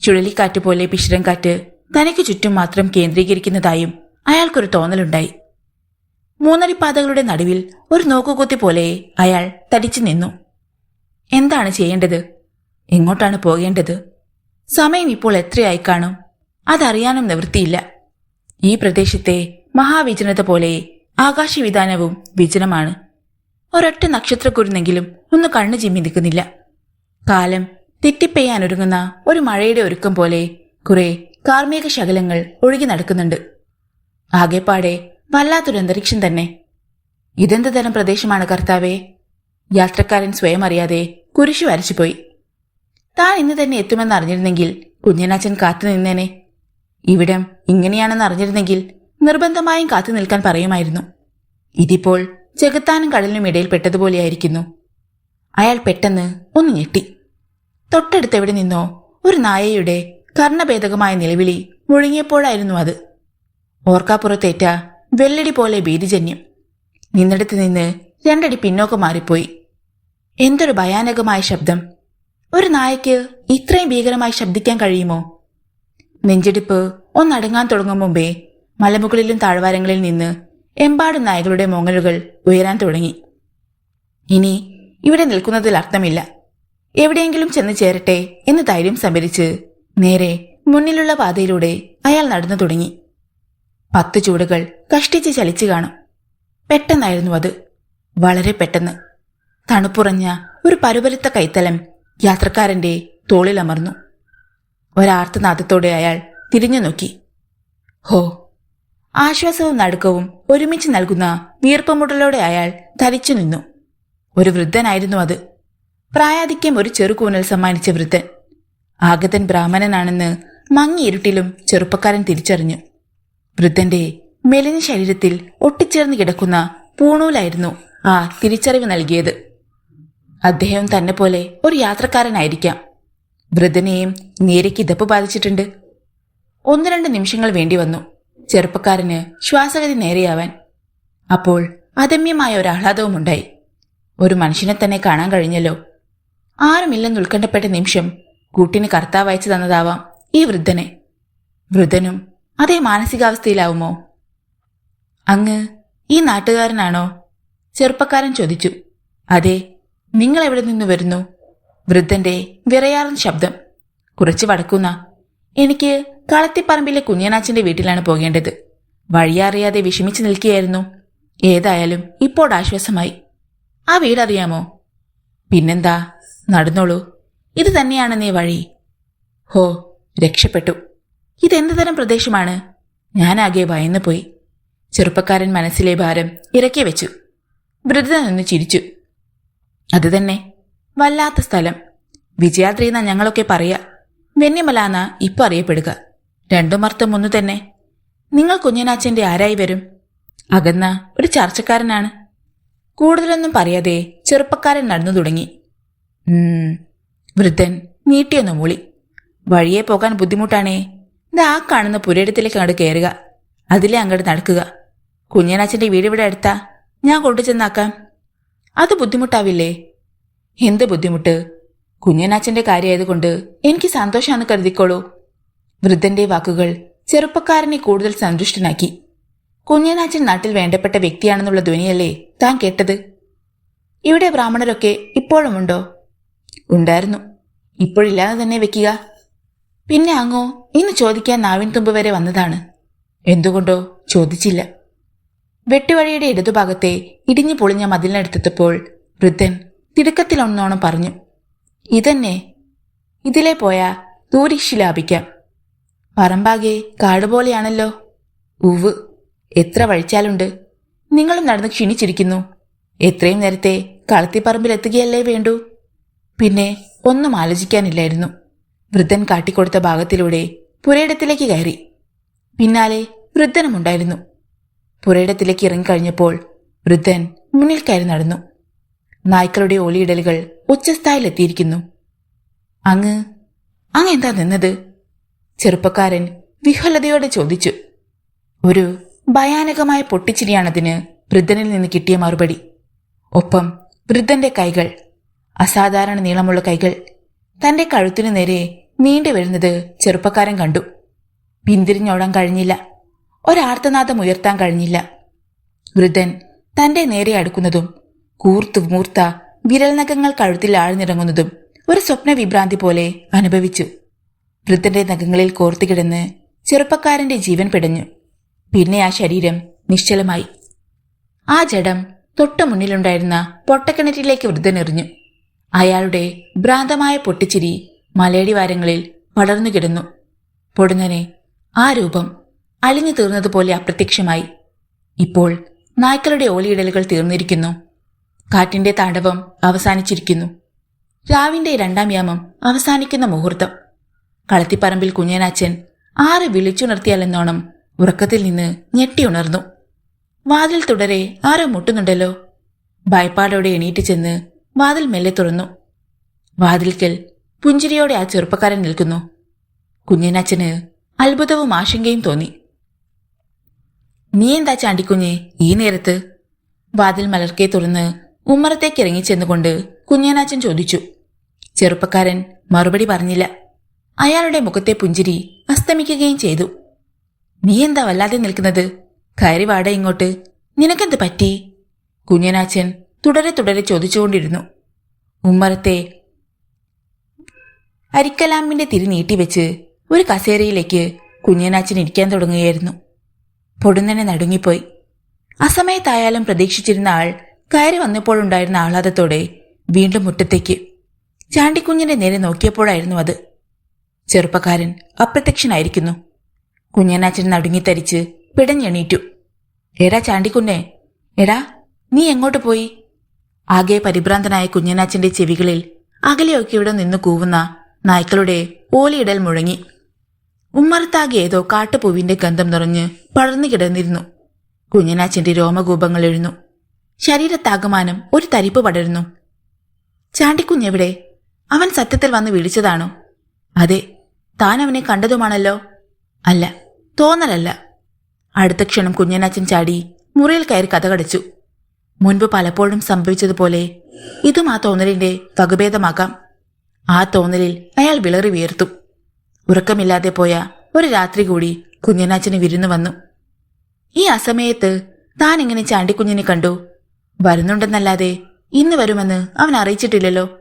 ചുഴലിക്കാറ്റ് പോലെ പിഷിരം കാറ്റ് തനിക്ക് ചുറ്റും മാത്രം കേന്ദ്രീകരിക്കുന്നതായും അയാൾക്കൊരു തോന്നലുണ്ടായി. മൂന്നടിപ്പാതകളുടെ നടുവിൽ ഒരു നോക്കുകുത്തി പോലെ അയാൾ തടിച്ചു നിന്നു. എന്താണ് ചെയ്യേണ്ടത്? എങ്ങോട്ടാണ് പോകേണ്ടത്? സമയം ഇപ്പോൾ എത്രയായി കാണും? അതറിയാനും നിവൃത്തിയില്ല. ഈ പ്രദേശത്തെ മഹാവിജനത പോലെ ആകാശവിധാനവും വിജനമാണ്. ഒരൊറ്റ നക്ഷത്രക്കുരുന്നെങ്കിലും ഒന്ന് കണ്ണു ചിമ്മി നിൽക്കുന്നില്ല. കാലം തെറ്റിപ്പെയ്യാനൊരുങ്ങുന്ന ഒരു മഴയുടെ ഒരുക്കം പോലെ കുറെ കാർമേഘ ശകലങ്ങൾ ഒഴുകി നടക്കുന്നുണ്ട്. ആകെപ്പാടെ വല്ലാത്തൊരു അന്തരീക്ഷം തന്നെ. ഇതെന്ത് തരം പ്രദേശമാണ് കർത്താവേ? യാത്രക്കാരൻ സ്വയം അറിയാതെ കുരിശു വരച്ചുപോയി. താൻ ഇന്ന് തന്നെ എത്തുമെന്ന് അറിഞ്ഞിരുന്നെങ്കിൽ കുഞ്ഞനാച്ചൻ കാത്തു നിന്നേനെ. ഇവിടം ഇങ്ങനെയാണെന്ന് അറിഞ്ഞിരുന്നെങ്കിൽ നിർബന്ധമായും കാത്തു നിൽക്കാൻ പറയുമായിരുന്നു. ഇതിപ്പോൾ ചെകുത്താനും കടലിനും ഇടയിൽ പെട്ടതുപോലെയായിരിക്കുന്നു. അയാൾ പെട്ടെന്ന് ഒന്ന് ഞെട്ടി. തൊട്ടടുത്തെവിടെ നിന്നോ ഒരു നായയുടെ കർണഭേദകമായ നിലവിളി മുഴങ്ങിയപ്പോഴായിരുന്നു അത്. ഓർക്കാപ്പുറത്തേറ്റ വെള്ളടി പോലെ ഭീതിജന്യം. നിന്നിടത്ത് നിന്ന് രണ്ടടി പിന്നോക്കം മാറിപ്പോയി. എന്തൊരു ഭയാനകമായ ശബ്ദം! ഒരു നായയ്ക്ക് ഇത്രയും ഭീകരമായി ശബ്ദിക്കാൻ കഴിയുമോ? നെഞ്ചിടിപ്പ് ഒന്നടങ്ങാൻ തുടങ്ങും മുമ്പേ മലമുകളിലും താഴ്വാരങ്ങളിൽ നിന്ന് എമ്പാടും നായകളുടെ മോങ്ങലുകൾ ഉയരാൻ തുടങ്ങി. ഇനി ഇവിടെ നിൽക്കുന്നതിൽ അർത്ഥമില്ല. എവിടെയെങ്കിലും ചെന്ന് ചേരട്ടെ എന്ന് ധൈര്യം സംഭരിച്ച് നേരെ മുന്നിലുള്ള പാതയിലൂടെ അയാൾ നടന്നു തുടങ്ങി. 10 ചൂടുകൾ കഷ്ടിച്ച് ചലിച്ചു കാണും. പെട്ടെന്നായിരുന്നു അത്. വളരെ പെട്ടെന്ന്. തണുപ്പുറഞ്ഞ ഒരു പരുപരുത്ത കൈത്തലം യാത്രക്കാരന്റെ തോളിലമർന്നു. ഒരാർത്തനാദത്തോടെ അയാൾ തിരിഞ്ഞു നോക്കി. ഹോ! ആശ്വാസവും നടുക്കവും ഒരുമിച്ച് നൽകുന്ന വീർപ്പുമുട്ടലോടെ അയാൾ ധരിച്ചു നിന്നു. ഒരു വൃദ്ധനായിരുന്നു അത്. പ്രായാധിക്യം ഒരു ചെറുകൂനൽ സമ്മാനിച്ച വൃദ്ധൻ. ആഗതൻ ബ്രാഹ്മണനാണെന്ന് മങ്ങിയിരുട്ടിലും ചെറുപ്പക്കാരൻ തിരിച്ചറിഞ്ഞു. വൃദ്ധന്റെ മെലിഞ്ഞ ശരീരത്തിൽ ഒട്ടിച്ചേർന്ന് കിടക്കുന്ന പൂണൂലായിരുന്നു ആ തിരിച്ചറിവ് നൽകിയത്. അദ്ദേഹം തന്നെ പോലെ ഒരു യാത്രക്കാരനായിരിക്കാം. വൃദ്ധനെയും നേരെ കിതപ്പ് ബാധിച്ചിട്ടുണ്ട്. 1-2 നിമിഷങ്ങൾ വേണ്ടി വന്നു ചെറുപ്പക്കാരന് ശ്വാസഗതി നേരെയാവാൻ. അപ്പോൾ അദമ്യമായ ഒരു ആഹ്ലാദവുമുണ്ടായി. ഒരു മനുഷ്യനെ തന്നെ കാണാൻ കഴിഞ്ഞല്ലോ. ആരുമില്ലെന്ന് ഉത്കണ്ഠപ്പെട്ട നിമിഷം കൂട്ടിന് കർത്താവ് അയച്ചു തന്നതാവാം ഈ വൃദ്ധനെ. വൃദ്ധനും അതേ മാനസികാവസ്ഥയിലാവുമോ? അങ്ങ് ഈ നാട്ടുകാരനാണോ? ചെറുപ്പക്കാരൻ ചോദിച്ചു. അതെ, നിങ്ങൾ എവിടെ നിന്ന് വരുന്നു? വൃദ്ധന്റെ വിറയാർന്ന ശബ്ദം. കുറച്ച് വടക്കുന്ന. എനിക്ക് കളത്തിപ്പറമ്പിലെ കുഞ്ഞനാച്ചന്റെ വീട്ടിലാണ് പോകേണ്ടത്. വഴിയറിയാതെ വിഷമിച്ചു നിൽക്കുകയായിരുന്നു. ഏതായാലും ഇപ്പോൾ ആശ്വാസമായി. ആ വീടറിയാമോ? പിന്നെന്താ, നടന്നോളൂ. ഇത് തന്നെയാണ് നീ വഴി. ഹോ, രക്ഷപ്പെട്ടു. ഇതെന്ത് തരം പ്രദേശമാണ്? ഞാനാകെ ഭയന്നു പോയി. ചെറുപ്പക്കാരൻ മനസ്സിലെ ഭാരം ഇറക്കി വെച്ചു. വൃദ്ധ നിന്ന് ചിരിച്ചു. അത് തന്നെ, വല്ലാത്ത സ്ഥലം. വിജയാദ്രി എന്നാ ഞങ്ങളൊക്കെ പറയാ. വെന്നിമലാന്നാ ഇപ്പൊ അറിയപ്പെടുക. രണ്ടും അർത്ഥം ഒന്നു തന്നെ. നിങ്ങൾ കുഞ്ഞനാച്ചന്റെ ആരായി വരും? അകന്ന ഒരു ചർച്ചക്കാരനാണ്. കൂടുതലൊന്നും പറയാതെ ചെറുപ്പക്കാരൻ നടന്നു തുടങ്ങി. വൃദ്ധൻ നീട്ടിയൊന്നു മൂളി. വഴിയെ പോകാൻ ബുദ്ധിമുട്ടാണേ. ഇത് ആ കാണുന്ന പുരയിടത്തിലേക്ക് അങ്ങോട്ട് കയറുക. അതിലെ അങ്ങോട്ട് നടക്കുക. കുഞ്ഞനാച്ചന്റെ വീട് ഇവിടെ അടുത്താ. ഞാൻ കൊണ്ടുചെന്നാക്കാം. അത് ബുദ്ധിമുട്ടാവില്ലേ? എന്ത് ബുദ്ധിമുട്ട്? കുഞ്ഞനാച്ചന്റെ കാര്യമായതുകൊണ്ട് എനിക്ക് സന്തോഷമാണെന്ന് കരുതിക്കോളൂ. വൃദ്ധന്റെ വാക്കുകൾ ചെറുപ്പക്കാരനെ കൂടുതൽ സന്തുഷ്ടനാക്കി. കുഞ്ഞനാച്ചൻ നാട്ടിൽ വേണ്ടപ്പെട്ട വ്യക്തിയാണെന്നുള്ള ധ്വനിയല്ലേ താൻ കേട്ടത്? ഇവിടെ ബ്രാഹ്മണരൊക്കെ ഇപ്പോഴുമുണ്ടോ? ഉണ്ടായിരുന്നു. ഇപ്പോഴില്ലാതെ തന്നെ വെക്കുക. പിന്നെ അങ്ങോ ഇന്ന് ചോദിക്കാൻ നാവിൻ തുമ്പ് വരെ വന്നതാണ്. എന്തുകൊണ്ടോ ചോദിച്ചില്ല. വെട്ടുവഴിയുടെ ഇടതുഭാഗത്തെ ഇടിഞ്ഞു പൊളിഞ്ഞ മതിലിനടുത്തെത്തപ്പോൾ വൃദ്ധൻ തിടുക്കത്തിലൊന്നോണം പറഞ്ഞു. ഇതന്നെ, ഇതിലെ പോയാ ദൂരീക്ഷി ലാഭിക്കാം. പറമ്പാകെ കാടുപോലെയാണല്ലോ. ഉവ്, എത്ര വഴിച്ചാലുണ്ട്. നിങ്ങളും നടന്ന് ക്ഷീണിച്ചിരിക്കുന്നു. എത്രയും നേരത്തെ കളത്തിപ്പറമ്പിലെത്തുകയല്ലേ വേണ്ടൂ. പിന്നെ ഒന്നും ആലോചിക്കാനില്ലായിരുന്നു. വൃദ്ധൻ കാട്ടിക്കൊടുത്ത ഭാഗത്തിലൂടെ പുരയിടത്തിലേക്ക് കയറി. പിന്നാലെ വൃദ്ധനുമുണ്ടായിരുന്നു. പുരയിടത്തിലേക്ക് ഇറങ്ങിക്കഴിഞ്ഞപ്പോൾ വൃദ്ധൻ മുന്നിൽ കയറി നടന്നു. നായ്ക്കളുടെ ഓലിയിടലുകൾ ഉച്ചസ്ഥായിലെത്തിയിരിക്കുന്നു. അങ്ങ് എന്താ നിന്നത്? ചെറുപ്പക്കാരൻ വിഹ്വലതയോടെ ചോദിച്ചു. ഒരു ഭയാനകമായ പൊട്ടിച്ചിരിയാണതിന് വൃദ്ധനിൽ നിന്ന് കിട്ടിയ മറുപടി. ഒപ്പം വൃദ്ധന്റെ കൈകൾ, അസാധാരണ നീളമുള്ള കൈകൾ, തന്റെ കഴുത്തിനു നേരെ നീണ്ടു വരുന്നത് ചെറുപ്പക്കാരൻ കണ്ടു. പിന്തിരിഞ്ഞോടാൻ കഴിഞ്ഞില്ല. ഒരാർത്തനാദം ഉയർത്താൻ കഴിഞ്ഞില്ല. വൃദ്ധൻ തന്റെ നേരെ അടുക്കുന്നതും കൂർത്തു മൂർത്ത വിരൽനഖങ്ങൾ കഴുത്തിൽ ആഴ്ന്നിറങ്ങുന്നതും ഒരു സ്വപ്നവിഭ്രാന്തി പോലെ അനുഭവിച്ചു. വൃദ്ധന്റെ നഖങ്ങളിൽ കോർത്തുകിടന്ന് ചെറുപ്പക്കാരന്റെ ജീവൻ പിടഞ്ഞു. പിന്നെ ആ ശരീരം നിശ്ചലമായി. ആ ജഡം തൊട്ടു മുന്നിലുണ്ടായിരുന്ന പൊട്ടക്കിണറ്റിലേക്ക് വൃദ്ധൻ എറിഞ്ഞു. അയാളുടെ ഭ്രാന്തമായ പൊട്ടിച്ചിരി മലയടി വാരങ്ങളിൽ പടർന്നു കിടന്നു. പൊടുന്നനെ ആ രൂപം അലിഞ്ഞു തീർന്നതുപോലെ അപ്രത്യക്ഷമായി. ഇപ്പോൾ നായ്ക്കളുടെ ഓലിയിടലുകൾ തീർന്നിരിക്കുന്നു. കാറ്റിന്റെ താണ്ഡവം അവസാനിച്ചിരിക്കുന്നു. രാവിന്റെ 2ാം യാമം അവസാനിക്കുന്ന മുഹൂർത്തം. കളത്തിപ്പറമ്പിൽ കുഞ്ഞനാച്ചൻ ആരെ വിളിച്ചുണർത്തിയാലെന്നോണം ഉറക്കത്തിൽ നിന്ന് ഞെട്ടിയുണർന്നു. വാതിൽ തുടരെ ആരോ മുട്ടുന്നുണ്ടല്ലോ. ഭയപ്പാടോടെ എണീറ്റ് ചെന്ന് വാതിൽ മെല്ലെ തുറന്നു. വാതിൽക്കൽ പുഞ്ചിരിയോടെ ആ ചെറുപ്പക്കാരൻ നിൽക്കുന്നു. കുഞ്ഞനാച്ചന് അത്ഭുതവും ആശങ്കയും തോന്നി. നീ എന്താ ചാണ്ടിക്കുഞ്ഞെ ഈ നേരത്ത്? വാതിൽ മലർക്കെ തുറന്ന് ഉമ്മറത്തേക്ക് ഇറങ്ങിച്ചെന്നുകൊണ്ട് കുഞ്ഞനാച്ചൻ ചോദിച്ചു. ചെറുപ്പക്കാരൻ മറുപടി പറഞ്ഞില്ല. അയാളുടെ മുഖത്തെ പുഞ്ചിരി അസ്തമിക്കുകയും ചെയ്തു. നീ എന്താ വല്ലാതെ നിൽക്കുന്നത്? കയറി വാട ഇങ്ങോട്ട്. നിനക്കെന്ത് പറ്റി? കുഞ്ഞനാച്ചൻ തുടരെ തുടരെ ചോദിച്ചുകൊണ്ടിരുന്നു. ഉമ്മറത്തെ അരിക്കലാമ്പിന്റെ തിരി നീട്ടിവെച്ച് ഒരു കസേരയിലേക്ക് കുഞ്ഞനാച്ചൻ ഇരിക്കാൻ തുടങ്ങുകയായിരുന്നു. പൊടുന്നനെ നടുങ്ങിപ്പോയി. അസമയത്തായാലും പ്രതീക്ഷിച്ചിരുന്ന ആൾ കയറി വന്നപ്പോഴുണ്ടായിരുന്ന ആഹ്ലാദത്തോടെ വീണ്ടും മുറ്റത്തേക്ക് ചാണ്ടിക്കുഞ്ഞിന്റെ നേരെ നോക്കിയപ്പോഴായിരുന്നു അത്. ചെറുപ്പക്കാരൻ അപ്രത്യക്ഷനായിരിക്കുന്നു. കുഞ്ഞനാച്ചൻ നടുങ്ങിത്തരിച്ച് പിടഞ്ഞെണീറ്റു. എടാ ചാണ്ടിക്കുഞ്ഞെ, എടാ നീ എങ്ങോട്ട് പോയി? ആകെ പരിഭ്രാന്തനായ കുഞ്ഞനാച്ചന്റെ ചെവികളിൽ അകലെയൊക്കെ ഇവിടെ നിന്ന് കൂവുന്ന നായ്ക്കളുടെ ഓലിയിടൽ മുഴങ്ങി. ഉമ്മറത്താകെ ഏതോ കാട്ടുപൂവിന്റെ ഗന്ധം നിറഞ്ഞ് പടർന്നു കിടന്നിരുന്നു. കുഞ്ഞനാച്ചന്റെ രോമകൂപങ്ങൾ എഴുന്നു. ശരീരത്താകമാനം ഒരു തരിപ്പ് പടരുന്നു. ചാണ്ടിക്കുഞ്ഞെവിടെ? അവൻ സത്യത്തിൽ വന്ന് വിളിച്ചതാണോ? അതെ, താൻ അവനെ കണ്ടതുമാണല്ലോ. അല്ല, തോന്നലല്ല. അടുത്ത ക്ഷണം കുഞ്ഞനാച്ചൻ ചാടി മുറിയിൽ കയറി കതകടച്ചു. മുൻപ് പലപ്പോഴും സംഭവിച്ചതുപോലെ ഇതും ആ തോന്നലിന്റെ വകഭേദമാകാം. ആ തോന്നലിൽ അയാൾ വിളറി വീർത്തു. ഉറക്കമില്ലാതെ പോയ ഒരു രാത്രി കൂടി കുഞ്ഞനാച്ചന് വിരുന്നു വന്നു. ഈ അസമയത്ത് താൻ എങ്ങനെ ചാണ്ടിക്കുഞ്ഞിനെ കണ്ടു? വരുന്നുണ്ടെന്നല്ലാതെ ഇന്ന് വരുമെന്ന് അവൻ അറിയിച്ചിട്ടില്ലല്ലോ.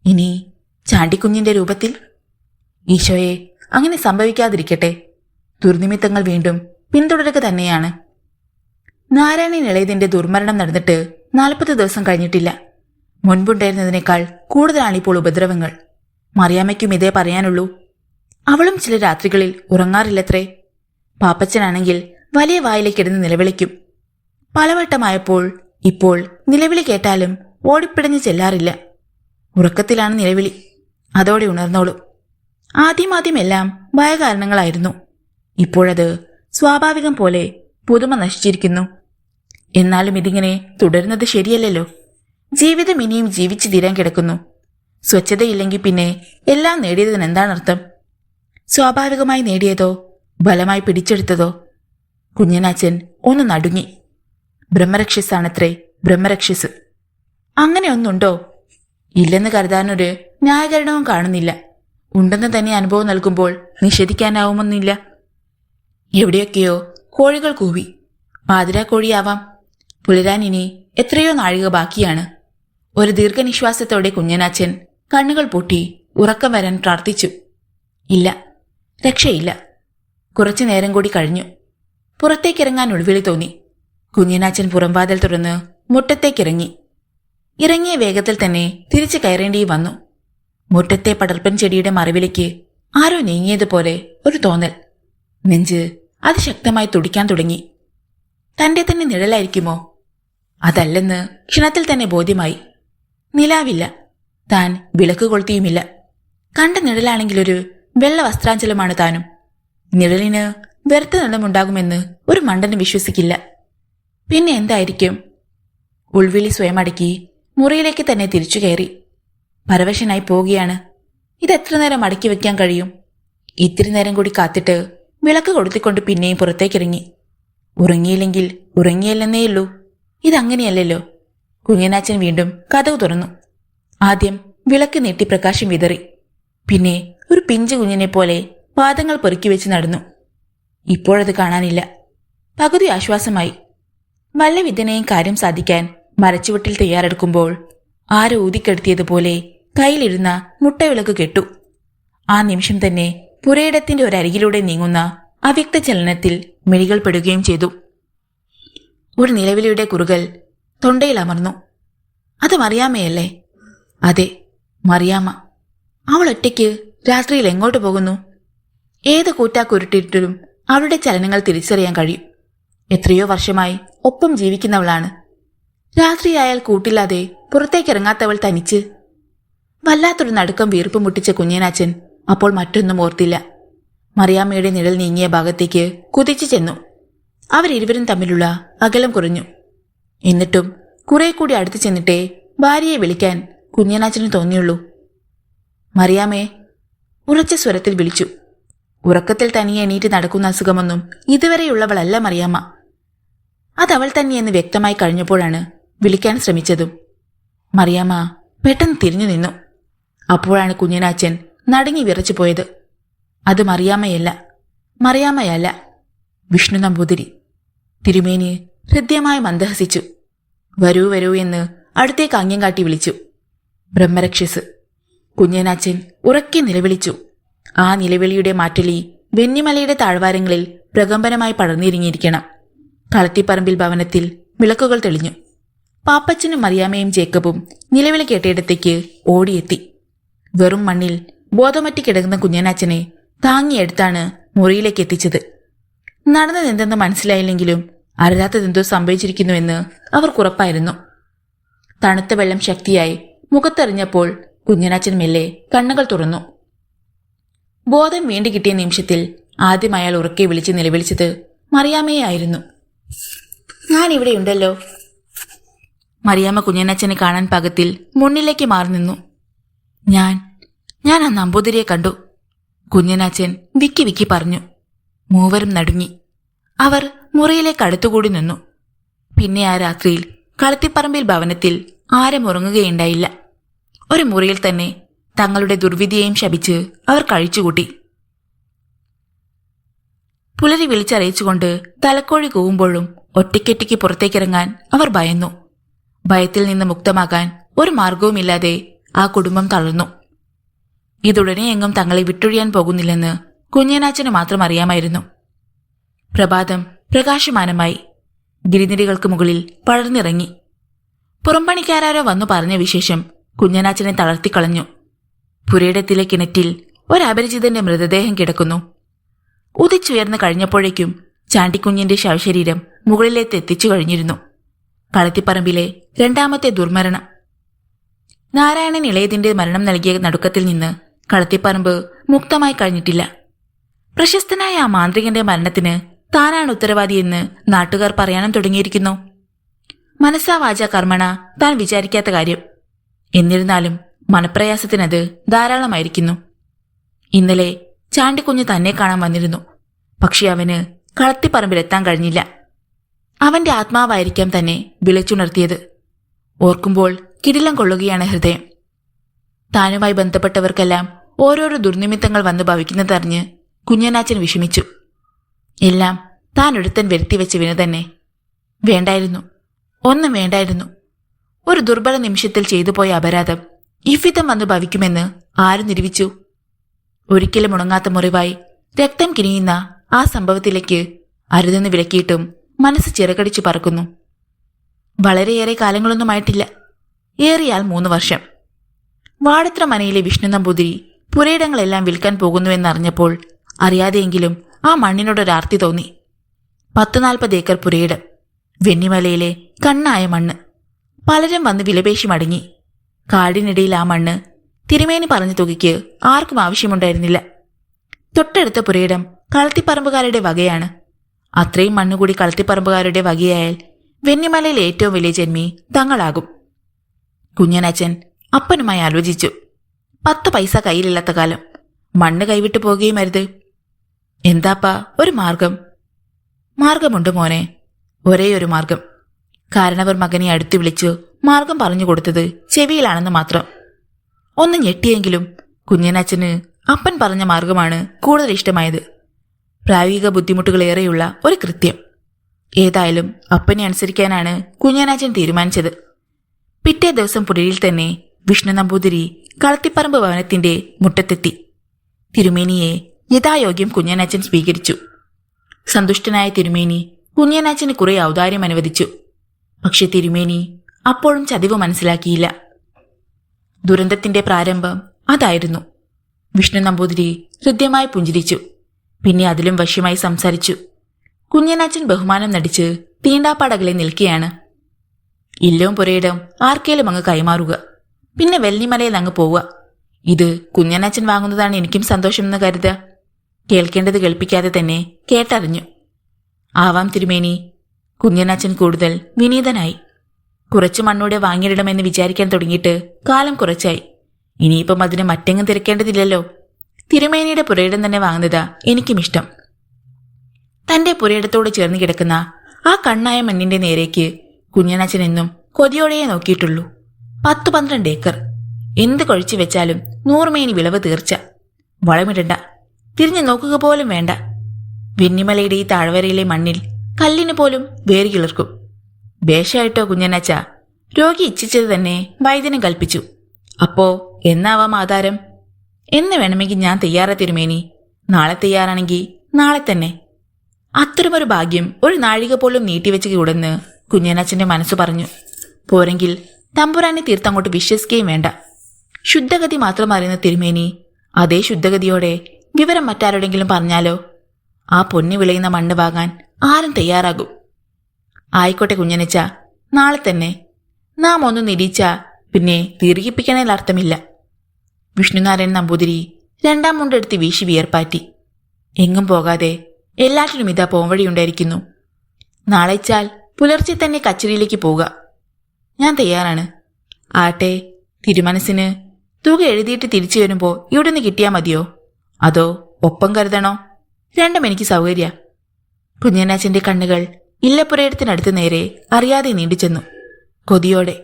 ഇനി ചാണ്ടിക്കുഞ്ഞിന്റെ രൂപത്തിൽ? ഈശോയെ, അങ്ങനെ സംഭവിക്കാതിരിക്കട്ടെ. ദുർനിമിത്തങ്ങൾ വീണ്ടും പിന്തുടരുക തന്നെയാണ്. നാരായണൻ ഇളയതിന്റെ ദുർമരണം നടന്നിട്ട് 40 ദിവസം കഴിഞ്ഞിട്ടില്ല. മുൻപുണ്ടായിരുന്നതിനേക്കാൾ കൂടുതലാണിപ്പോൾ ഉപദ്രവങ്ങൾ. മറിയാമ്മയ്ക്കും ഇതേ പറയാനുള്ളൂ. അവളും ചില രാത്രികളിൽ ഉറങ്ങാറില്ലത്രേ. പാപ്പച്ചനാണെങ്കിൽ വലിയ വായിലേക്കിടന്ന് നിലവിളിക്കും. പലവട്ടമായപ്പോൾ ഇപ്പോൾ നിലവിളി കേട്ടാലും ഓടിപ്പിടഞ്ഞ് ചെല്ലാറില്ല. ഉറക്കത്തിലാണ് നിലവിളി. അതോടെ ഉണർന്നോളും. ആദ്യമെല്ലാം ഭയകാരണങ്ങളായിരുന്നു. ഇപ്പോഴത് സ്വാഭാവികം പോലെ പുതുമ നശിച്ചിരിക്കുന്നു. എന്നാലും ഇതിങ്ങനെ തുടരുന്നത് ശരിയല്ലല്ലോ. ജീവിതം ഇനിയും ജീവിച്ചു തീരാൻ കിടക്കുന്നു. സ്വച്ഛതയില്ലെങ്കിൽ പിന്നെ എല്ലാം നേടിയതിന് എന്താണർത്ഥം? സ്വാഭാവികമായി നേടിയതോ ബലമായി പിടിച്ചെടുത്തതോ? കുഞ്ഞനാച്ചൻ ഒന്ന് നടുങ്ങി. ബ്രഹ്മരക്ഷസാണത്രേ, ബ്രഹ്മരക്ഷസ്. അങ്ങനെ ഒന്നുണ്ടോ? ഇല്ലെന്ന് കരുതാനൊരു ന്യായീകരണവും കാണുന്നില്ല. ഉണ്ടെന്ന് തന്നെ അനുഭവം നൽകുമ്പോൾ നിഷേധിക്കാനാവുമെന്നില്ല. എവിടെയൊക്കെയോ കോഴികൾ കൂവി. പാതിരാക്കോഴിയാവാം. പുലരാൻ ഇനി എത്രയോ നാഴിക ബാക്കിയാണ്. ഒരു ദീർഘനിശ്വാസത്തോടെ കുഞ്ഞനാച്ചൻ കണ്ണുകൾ പൂട്ടി ഉറക്കം വരാൻ പ്രാർത്ഥിച്ചു. ഇല്ല, രക്ഷയില്ല. കുറച്ചു നേരം കൂടി കഴിഞ്ഞു. പുറത്തേക്കിറങ്ങാൻ ഉൾവിളി തോന്നി. കുഞ്ഞനാച്ചൻ പുറംവാതിൽ തുറന്ന് മുറ്റത്തേക്കിറങ്ങി. ഇറങ്ങിയ വേഗത്തിൽ തന്നെ തിരിച്ചു കയറേണ്ടി വന്നു. മുറ്റത്തെ പടർപ്പൻ ചെടിയുടെ മറവിലേക്ക് ആരോ നീങ്ങിയതുപോലെ ഒരു തോന്നൽ. നെഞ്ച് അതിശക്തമായി തുടിക്കാൻ തുടങ്ങി. തന്റെ തന്നെ നിഴലായിരിക്കുമോ? അതല്ലെന്ന് ക്ഷണത്തിൽ തന്നെ ബോധ്യമായി. നിലാവില്ല, താൻ വിളക്ക് കൊളുത്തിയുമില്ല. കണ്ട നിഴലാണെങ്കിലൊരു വെള്ള വസ്ത്രാഞ്ചലമാണ് താനും. നിഴലിന് വെറുത്ത നിറമുണ്ടാകുമെന്ന് ഒരു മണ്ടന് വിശ്വസിക്കില്ല. പിന്നെ എന്തായിരിക്കും? ഉൾവിളി സ്വയം അടക്കി മുറിയിലേക്ക് തന്നെ തിരിച്ചു കയറി. പരവശനായി പോവുകയാണ്. ഇതെത്ര നേരം അടക്കി വെക്കാൻ കഴിയും? ഇത്തിരി നേരം കൂടി കാത്തിട്ട് വിളക്ക് കൊളുത്തിക്കൊണ്ട് പിന്നെയും പുറത്തേക്കിറങ്ങി. ഉറങ്ങിയില്ലെങ്കിൽ ഉറങ്ങിയല്ലെന്നേയുള്ളൂ. ഇതങ്ങനെയല്ലല്ലോ. കുഞ്ഞനാച്ചൻ വീണ്ടും കതക് തുറന്നു. ആദ്യം വിളക്ക് നീട്ടി പ്രകാശം വിതറി. പിന്നെ ഒരു പിഞ്ചു കുഞ്ഞിനെ പോലെ പാദങ്ങൾ പെറുക്കി വെച്ച് നടന്നു. ഇപ്പോഴത് കാണാനില്ല. പകുതി ആശ്വാസമായി. വല്ല വിധനയും കാര്യം സാധിക്കാൻ മരച്ചുവട്ടിൽ തയ്യാറെടുക്കുമ്പോൾ ആരോ ഊതിക്കെടുത്തിയതുപോലെ കയ്യിലിരുന്ന മുട്ടവിളക്ക് കെട്ടു. ആ നിമിഷം തന്നെ പുരയിടത്തിന്റെ ഒരരികിലൂടെ നീങ്ങുന്ന അവ്യക്ത ചലനത്തിൽ മിഴികൾ പെടുകയും ചെയ്തു. ഒരു നിലവിളിയുടെ കുറുകൽ തൊണ്ടയിൽ അമർന്നു. അത് മറിയാമ്മയല്ലേ? അതെ, മറിയാമ്മ. അവൾ ഒറ്റയ്ക്ക് രാത്രിയിൽ എങ്ങോട്ട് പോകുന്നു? ഏത് കൂറ്റാക്കുരുട്ടിട്ടും അവളുടെ ചലനങ്ങൾ തിരിച്ചറിയാൻ കഴിയും. എത്രയോ വർഷമായി ഒപ്പം ജീവിക്കുന്നവളാണ്. രാത്രിയായാൽ കൂട്ടില്ലാതെ പുറത്തേക്കിറങ്ങാത്തവൾ തനിച്ച്. വല്ലാത്തൊരു നടുക്കം വീർപ്പ് മുട്ടിച്ച കുഞ്ഞനാച്ചൻ അപ്പോൾ മറ്റൊന്നും ഓർത്തില്ല. മറിയാമ്മയുടെ നിഴൽ നീങ്ങിയ ഭാഗത്തേക്ക് കുതിച്ചു ചെന്നു. അവരിരുവരും തമ്മിലുള്ള അകലം കുറഞ്ഞു. എന്നിട്ടും കുറെ കൂടി അടുത്തു ചെന്നിട്ടേ ഭാര്യയെ വിളിക്കാൻ കുഞ്ഞനാച്ചന് തോന്നിയുള്ളൂ. മറിയാമ്മേ, ഉറച്ച സ്വരത്തിൽ വിളിച്ചു. ഉറക്കത്തിൽ തനിയെ എണീറ്റ് നടക്കുന്ന അസുഖമൊന്നും ഇതുവരെയുള്ളവളല്ല മറിയാമ്മ. അതവൾ തന്നെയെന്ന് വ്യക്തമായി കഴിഞ്ഞപ്പോഴാണ് വിളിക്കാൻ ശ്രമിച്ചതും. മറിയാമ്മ പെട്ടെന്ന് തിരിഞ്ഞു നിന്നു. അപ്പോഴാണ് കുഞ്ഞനാച്ചൻ നടുങ്ങി വിറച്ചു പോയത്. അത് മറിയാമ്മയല്ല, വിഷ്ണു നമ്പൂതിരി. തിരുമേനി ഹൃദ്യമായി മന്ദഹസിച്ചു. വരൂ വരൂ എന്ന് അടുത്തേക്ക് ആംഗ്യം കാട്ടി വിളിച്ചു. ബ്രഹ്മരക്ഷസ്. കുഞ്ഞനാച്ചൻ ഉറക്കെ നിലവിളിച്ചു. ആ നിലവിളിയുടെ മാറ്റലി വെന്നിമലയുടെ താഴ്വാരങ്ങളിൽ പ്രകമ്പനമായി പടർന്നിരിങ്ങിയിരിക്കണം. കളത്തിപ്പറമ്പിൽ ഭവനത്തിൽ വിളക്കുകൾ തെളിഞ്ഞു. പാപ്പച്ചനും മറിയാമ്മയും ജേക്കബും നിലവിളി കേട്ടയിടത്തേക്ക് ഓടിയെത്തി. വെറും മണ്ണിൽ ബോധമറ്റി കിടക്കുന്ന കുഞ്ഞനാച്ചനെ താങ്ങിയെടുത്താണ് മുറിയിലേക്ക് എത്തിച്ചത്. നടന്നതെന്തെന്ന് മനസ്സിലായില്ലെങ്കിലും അറിയാത്തതെന്തോ സംഭവിച്ചിരിക്കുന്നുവെന്ന് അവർക്കുറപ്പായിരുന്നു. തണുത്ത വെള്ളം ശക്തിയായി മുഖത്തെറിഞ്ഞപ്പോൾ കുഞ്ഞനാച്ചൻ മെല്ലെ കണ്ണുകൾ തുറന്നു. ബോധം വീണ്ടു കിട്ടിയ നിമിഷത്തിൽ ആദ്യം അയാൾ ഉറക്കെ വിളിച്ച് നിലവിളിച്ചത് മറിയാമ്മയെ ആയിരുന്നു. ഞാനിവിടെയുണ്ടല്ലോ. മറിയാമ്മ കുഞ്ഞനച്ഛനെ കാണാൻ പാകത്തിൽ മുന്നിലേക്ക് മാറി നിന്നു. ഞാൻ ആ നമ്പൂതിരിയെ കണ്ടു, കുഞ്ഞനച്ഛൻ വിക്കി വിക്കി പറഞ്ഞു. മൂവരും നടുങ്ങി. അവർ മുറിയിലേക്ക് അടുത്തുകൂടി നിന്നു. പിന്നെ ആ രാത്രിയിൽ കളത്തിപ്പറമ്പിൽ ഭവനത്തിൽ ആരും ഉറങ്ങുകയുണ്ടായില്ല. ഒരു മുറിയിൽ തന്നെ തങ്ങളുടെ ദുർവിധിയെയും ശപിച്ച് അവർ കഴിച്ചുകൂട്ടി. പുലരി വിളിച്ചറിയിച്ചുകൊണ്ട് തലക്കോഴി കൂവുമ്പോഴും ഒറ്റയ്ക്കൊറ്റയ്ക്ക് പുറത്തേക്കിറങ്ങാൻ അവർ ഭയന്നു. ഭയത്തിൽ നിന്ന് മുക്തമാകാൻ ഒരു മാർഗവുമില്ലാതെ ആ കുടുംബം തളർന്നു. ഇതുടനെ എങ്ങും തങ്ങളെ വിട്ടൊഴിയാൻ പോകുന്നില്ലെന്ന് കുഞ്ഞനാച്ചന് മാത്രം അറിയാമായിരുന്നു. പ്രഭാതം പ്രകാശമാനമായി. ഗിരിനിരകൾക്ക് മുകളിൽ പടർന്നിറങ്ങി. പുറംപണിക്കാരോ വന്നു പറഞ്ഞ വിശേഷം കുഞ്ഞനാച്ചനെ തളർത്തിക്കളഞ്ഞു. പുരയിടത്തിലെ കിണറ്റിൽ ഒരപരിചിതന്റെ മൃതദേഹം കിടക്കുന്നു. ഉദിച്ചുയർന്നു കഴിഞ്ഞപ്പോഴേക്കും ചാണ്ടിക്കുഞ്ഞിന്റെ ശവശരീരം മുകളിലേക്ക് എത്തിച്ചു കഴിഞ്ഞിരുന്നു. കളത്തിപ്പറമ്പിലെ രണ്ടാമത്തെ ദുർമരണം. നാരായണൻ ഇളയതിന്റെ മരണം നൽകിയ നടുക്കത്തിൽ നിന്ന് കളത്തിപ്പറമ്പ് മുക്തമായി കഴിഞ്ഞിട്ടില്ല. പ്രശസ്തനായ ആ മാന്ത്രികന്റെ മരണത്തിന് താനാണ് ഉത്തരവാദിയെന്ന് നാട്ടുകാർ പറയാനും തുടങ്ങിയിരിക്കുന്നു. മനസ്സാ വാച കർമ്മണ താൻ വിചാരിക്കാത്ത കാര്യം. എന്നിരുന്നാലും മനപ്രയാസത്തിനത് ധാരാളമായിരിക്കുന്നു. ഇന്നലെ ചാണ്ടിക്കുഞ്ഞ് തന്നെ കാണാൻ വന്നിരുന്നു. പക്ഷെ അവന് കളത്തിപ്പറമ്പിലെത്താൻ കഴിഞ്ഞില്ല. അവന്റെ ആത്മാവായിരിക്കാം തന്നെ വിളിച്ചുണർത്തിയത്. ഓർക്കുമ്പോൾ കിടിലം കൊള്ളുകയാണ് ഹൃദയം. താനുമായി ബന്ധപ്പെട്ടവർക്കെല്ലാം ഓരോരോ ദുർനിമിത്തങ്ങൾ വന്നു ഭവിക്കുന്നതറിഞ്ഞ് കുഞ്ഞനാച്ചൻ വിഷമിച്ചു. എല്ലാം താൻ ഒരുത്തൻ വരുത്തിവെച്ച വിന തന്നെ. വേണ്ടായിരുന്നു, ഒന്നും വേണ്ടായിരുന്നു. ഒരു ദുർബല നിമിഷത്തിൽ ചെയ്തു പോയ അപരാധം ഇவ்விധം വന്നു ഭവിക്കുമെന്ന് ആര് നിരൂപിച്ചു? ഒരിക്കലും ഉണങ്ങാത്ത മുറിവായി രക്തം കിനിയുന്ന ആ സംഭവത്തിലേക്ക് അരുതെന്ന് വിലക്കിയിട്ടും മനസ്സ് ചിറകടിച്ചു പറക്കുന്നു. വളരെയേറെ കാലങ്ങളൊന്നുമായിട്ടില്ല, ഏറിയാൽ 3 വർഷം. വാടത്ര മനയിലെ വിഷ്ണു നമ്പൂതിരി പുരയിടങ്ങളെല്ലാം വിൽക്കാൻ പോകുന്നുവെന്നറിഞ്ഞപ്പോൾ അറിയാതെയെങ്കിലും ആ മണ്ണിനോടൊരാർത്തി തോന്നി. 10-40 ഏക്കർ പുരയിടം, വെന്നിമലയിലെ കണ്ണായ മണ്ണ്. പലരും വന്ന് വിലപേശി മടങ്ങി. കാടിനിടയിൽ ആ മണ്ണ് തിരുമേനി പറഞ്ഞ തുകയ്ക്ക് ആർക്കും ആവശ്യമുണ്ടായിരുന്നില്ല. തൊട്ടടുത്ത പുരയിടം കളത്തിപ്പറമ്പുകാരുടെ വകയാണ്. അത്രയും മണ്ണുകൂടി കളത്തിപ്പറമ്പുകാരുടെ വകയായാൽ വെന്നിമലയിൽ ഏറ്റവും വലിയ ജന്മി തങ്ങളാകും. കുഞ്ഞനച്ഛൻ അപ്പനുമായി ആലോചിച്ചു. 10 പൈസ കയ്യിലില്ലാത്ത കാലം മണ്ണ് കൈവിട്ടു പോകുകയും അരുത്. എന്താപ്പാ ഒരു മാർഗം? മാർഗമുണ്ട് മോനെ, ഒരേയൊരു മാർഗം. കാരണവർ മകനെ അടുത്തു വിളിച്ചു മാർഗം പറഞ്ഞു കൊടുത്തത് ചെവിയിലാണെന്ന് മാത്രം. ഒന്ന് ഞെട്ടിയെങ്കിലും കുഞ്ഞനച്ഛന് അപ്പൻ പറഞ്ഞ മാർഗമാണ് കൂടുതൽ ഇഷ്ടമായത്. പ്രായോഗിക ബുദ്ധിമുട്ടുകളേറെയുള്ള ഒരു കൃത്യം. ഏതായാലും അപ്പനെ അനുസരിക്കാനാണ് കുഞ്ഞനച്ഛൻ തീരുമാനിച്ചത്. പിറ്റേ ദിവസം പുലരിയിൽ തന്നെ വിഷ്ണു നമ്പൂതിരി കളത്തിപ്പറമ്പ് ഭവനത്തിന്റെ മുറ്റത്തെത്തി. തിരുമേനിയെ യഥായോഗ്യം കുഞ്ഞനച്ഛൻ സ്വീകരിച്ചു. സന്തുഷ്ടനായ തിരുമേനി കുഞ്ഞനച്ഛന് കുറെ ഔദാര്യം അനുവദിച്ചു. പക്ഷെ തിരുമേനി അപ്പോഴും ചതിവ് മനസ്സിലാക്കിയില്ല. ദുരന്തത്തിന്റെ പ്രാരംഭം അതായിരുന്നു. വിഷ്ണു നമ്പൂതിരി ഹൃദ്യമായി പുഞ്ചിരിച്ചു. പിന്നെ അതിലും വശ്യമായി സംസാരിച്ചു. കുഞ്ഞനച്ഛൻ ബഹുമാനം നടിച്ച് തീണ്ടാപ്പാടകളെ നിൽക്കുകയാണ്. ഇല്ലവും പുരയിടം ആർക്കേലും അങ്ങ് കൈമാറുക, പിന്നെ വെള്ളിമലയിൽ അങ്ങ് പോവുക. ഇത് കുഞ്ഞനച്ഛൻ വാങ്ങുന്നതാണ് എനിക്കും സന്തോഷമെന്ന് കരുതുക. കേൾക്കേണ്ടത് കേൾപ്പിക്കാതെ തന്നെ കേട്ടറിഞ്ഞു. ആവാം തിരുമേനി. കുഞ്ഞനച്ഛൻ കൂടുതൽ വിനീതനായി. കുറച്ചു മണ്ണൂടെ വാങ്ങിയിടണമെന്ന് വിചാരിക്കാൻ തുടങ്ങിയിട്ട് കാലം കുറച്ചായി. ഇനിയിപ്പം അതിന് മറ്റെങ്ങും തിരക്കേണ്ടതില്ലല്ലോ. തിരുമേനിയുടെ പുരയിടം തന്നെ വാങ്ങുന്നതാ എനിക്കുമിഷ്ടം. തന്റെ പുരയിടത്തോട് ചേർന്ന് കിടക്കുന്ന ആ കണ്ണായ മണ്ണിന്റെ നേരേക്ക് കുഞ്ഞനച്ഛൻ എന്നും കൊതിയോടെയെ നോക്കിയിട്ടുള്ളൂ. 10-12 ഏക്കർ. എന്ത് കൊഴിച്ചു വെച്ചാലും 100 മേനി വിളവ് തീർച്ച. വളമിടണ്ട, തിരിഞ്ഞു നോക്കുക പോലും വേണ്ട. വെന്നിമലയുടെ ഈ താഴ്വരയിലെ മണ്ണിൽ കല്ലിന് പോലും വേര് കിളിർക്കും. വേഷമായിട്ടോ കുഞ്ഞനച്ഛ? രോഗി ഇച്ഛിച്ചത് തന്നെ വൈദ്യനും കൽപ്പിച്ചു. അപ്പോ എന്നാവാം ആധാരം? എന്ന് വേണമെങ്കിൽ ഞാൻ തയ്യാറാ തിരുമേനി. നാളെ തയ്യാറാണെങ്കിൽ നാളെ തന്നെ. അത്തരമൊരു ഭാഗ്യം ഒരു നാഴിക പോലും നീട്ടിവെച്ച് കൂടെന്ന് കുഞ്ഞനച്ഛന്റെ മനസ്സ് പറഞ്ഞു. പോരെങ്കിൽ തമ്പുരാനെ തീർത്തങ്ങോട്ട് വിശ്വസിക്കുകയും വേണ്ട. ശുദ്ധഗതി മാത്രം അറിയുന്ന തിരുമേനി അതേ ശുദ്ധഗതിയോടെ വിവരം മറ്റാരോടെങ്കിലും പറഞ്ഞാലോ? ആ പൊന്നി വിളയുന്ന മണ്ണ് വാങ്ങാൻ ആരും തയ്യാറാകും. ആയിക്കോട്ടെ കുഞ്ഞനച്ഛ, നാളെ തന്നെ. നാം ഒന്ന് നിരീച്ച പിന്നെ ദീർഘിപ്പിക്കണേൽ അർത്ഥമില്ല. വിഷ്ണുനാരായണൻ നമ്പൂതിരി 2ാം മുണ്ടെടുത്ത് വീശി വിയർപ്പാറ്റി. എങ്ങും പോകാതെ എല്ലാറ്റിനും ഇതാ പോംവഴിയുണ്ടായിരിക്കുന്നു. നാളെച്ചാൽ പുലർച്ചെ തന്നെ കച്ചേരിയിലേക്ക് പോവുക. ഞാൻ തയ്യാറാണ്. ആട്ടെ, തിരുമനസിന് തുക എഴുതിയിട്ട് തിരിച്ചു വരുമ്പോൾ ഇവിടെ നിന്ന് കിട്ടിയാൽ മതിയോ, അതോ ഒപ്പം കരുതണോ? രണ്ടും എനിക്ക് സൗകര്യ. കുഞ്ഞനാച്ചന്റെ കണ്ണുകൾ ഇല്ലപ്പുരയിടത്തിനടുത്ത് നേരെ അറിയാതെ നീണ്ടിച്ചെന്നു, കൊതിയോടെ.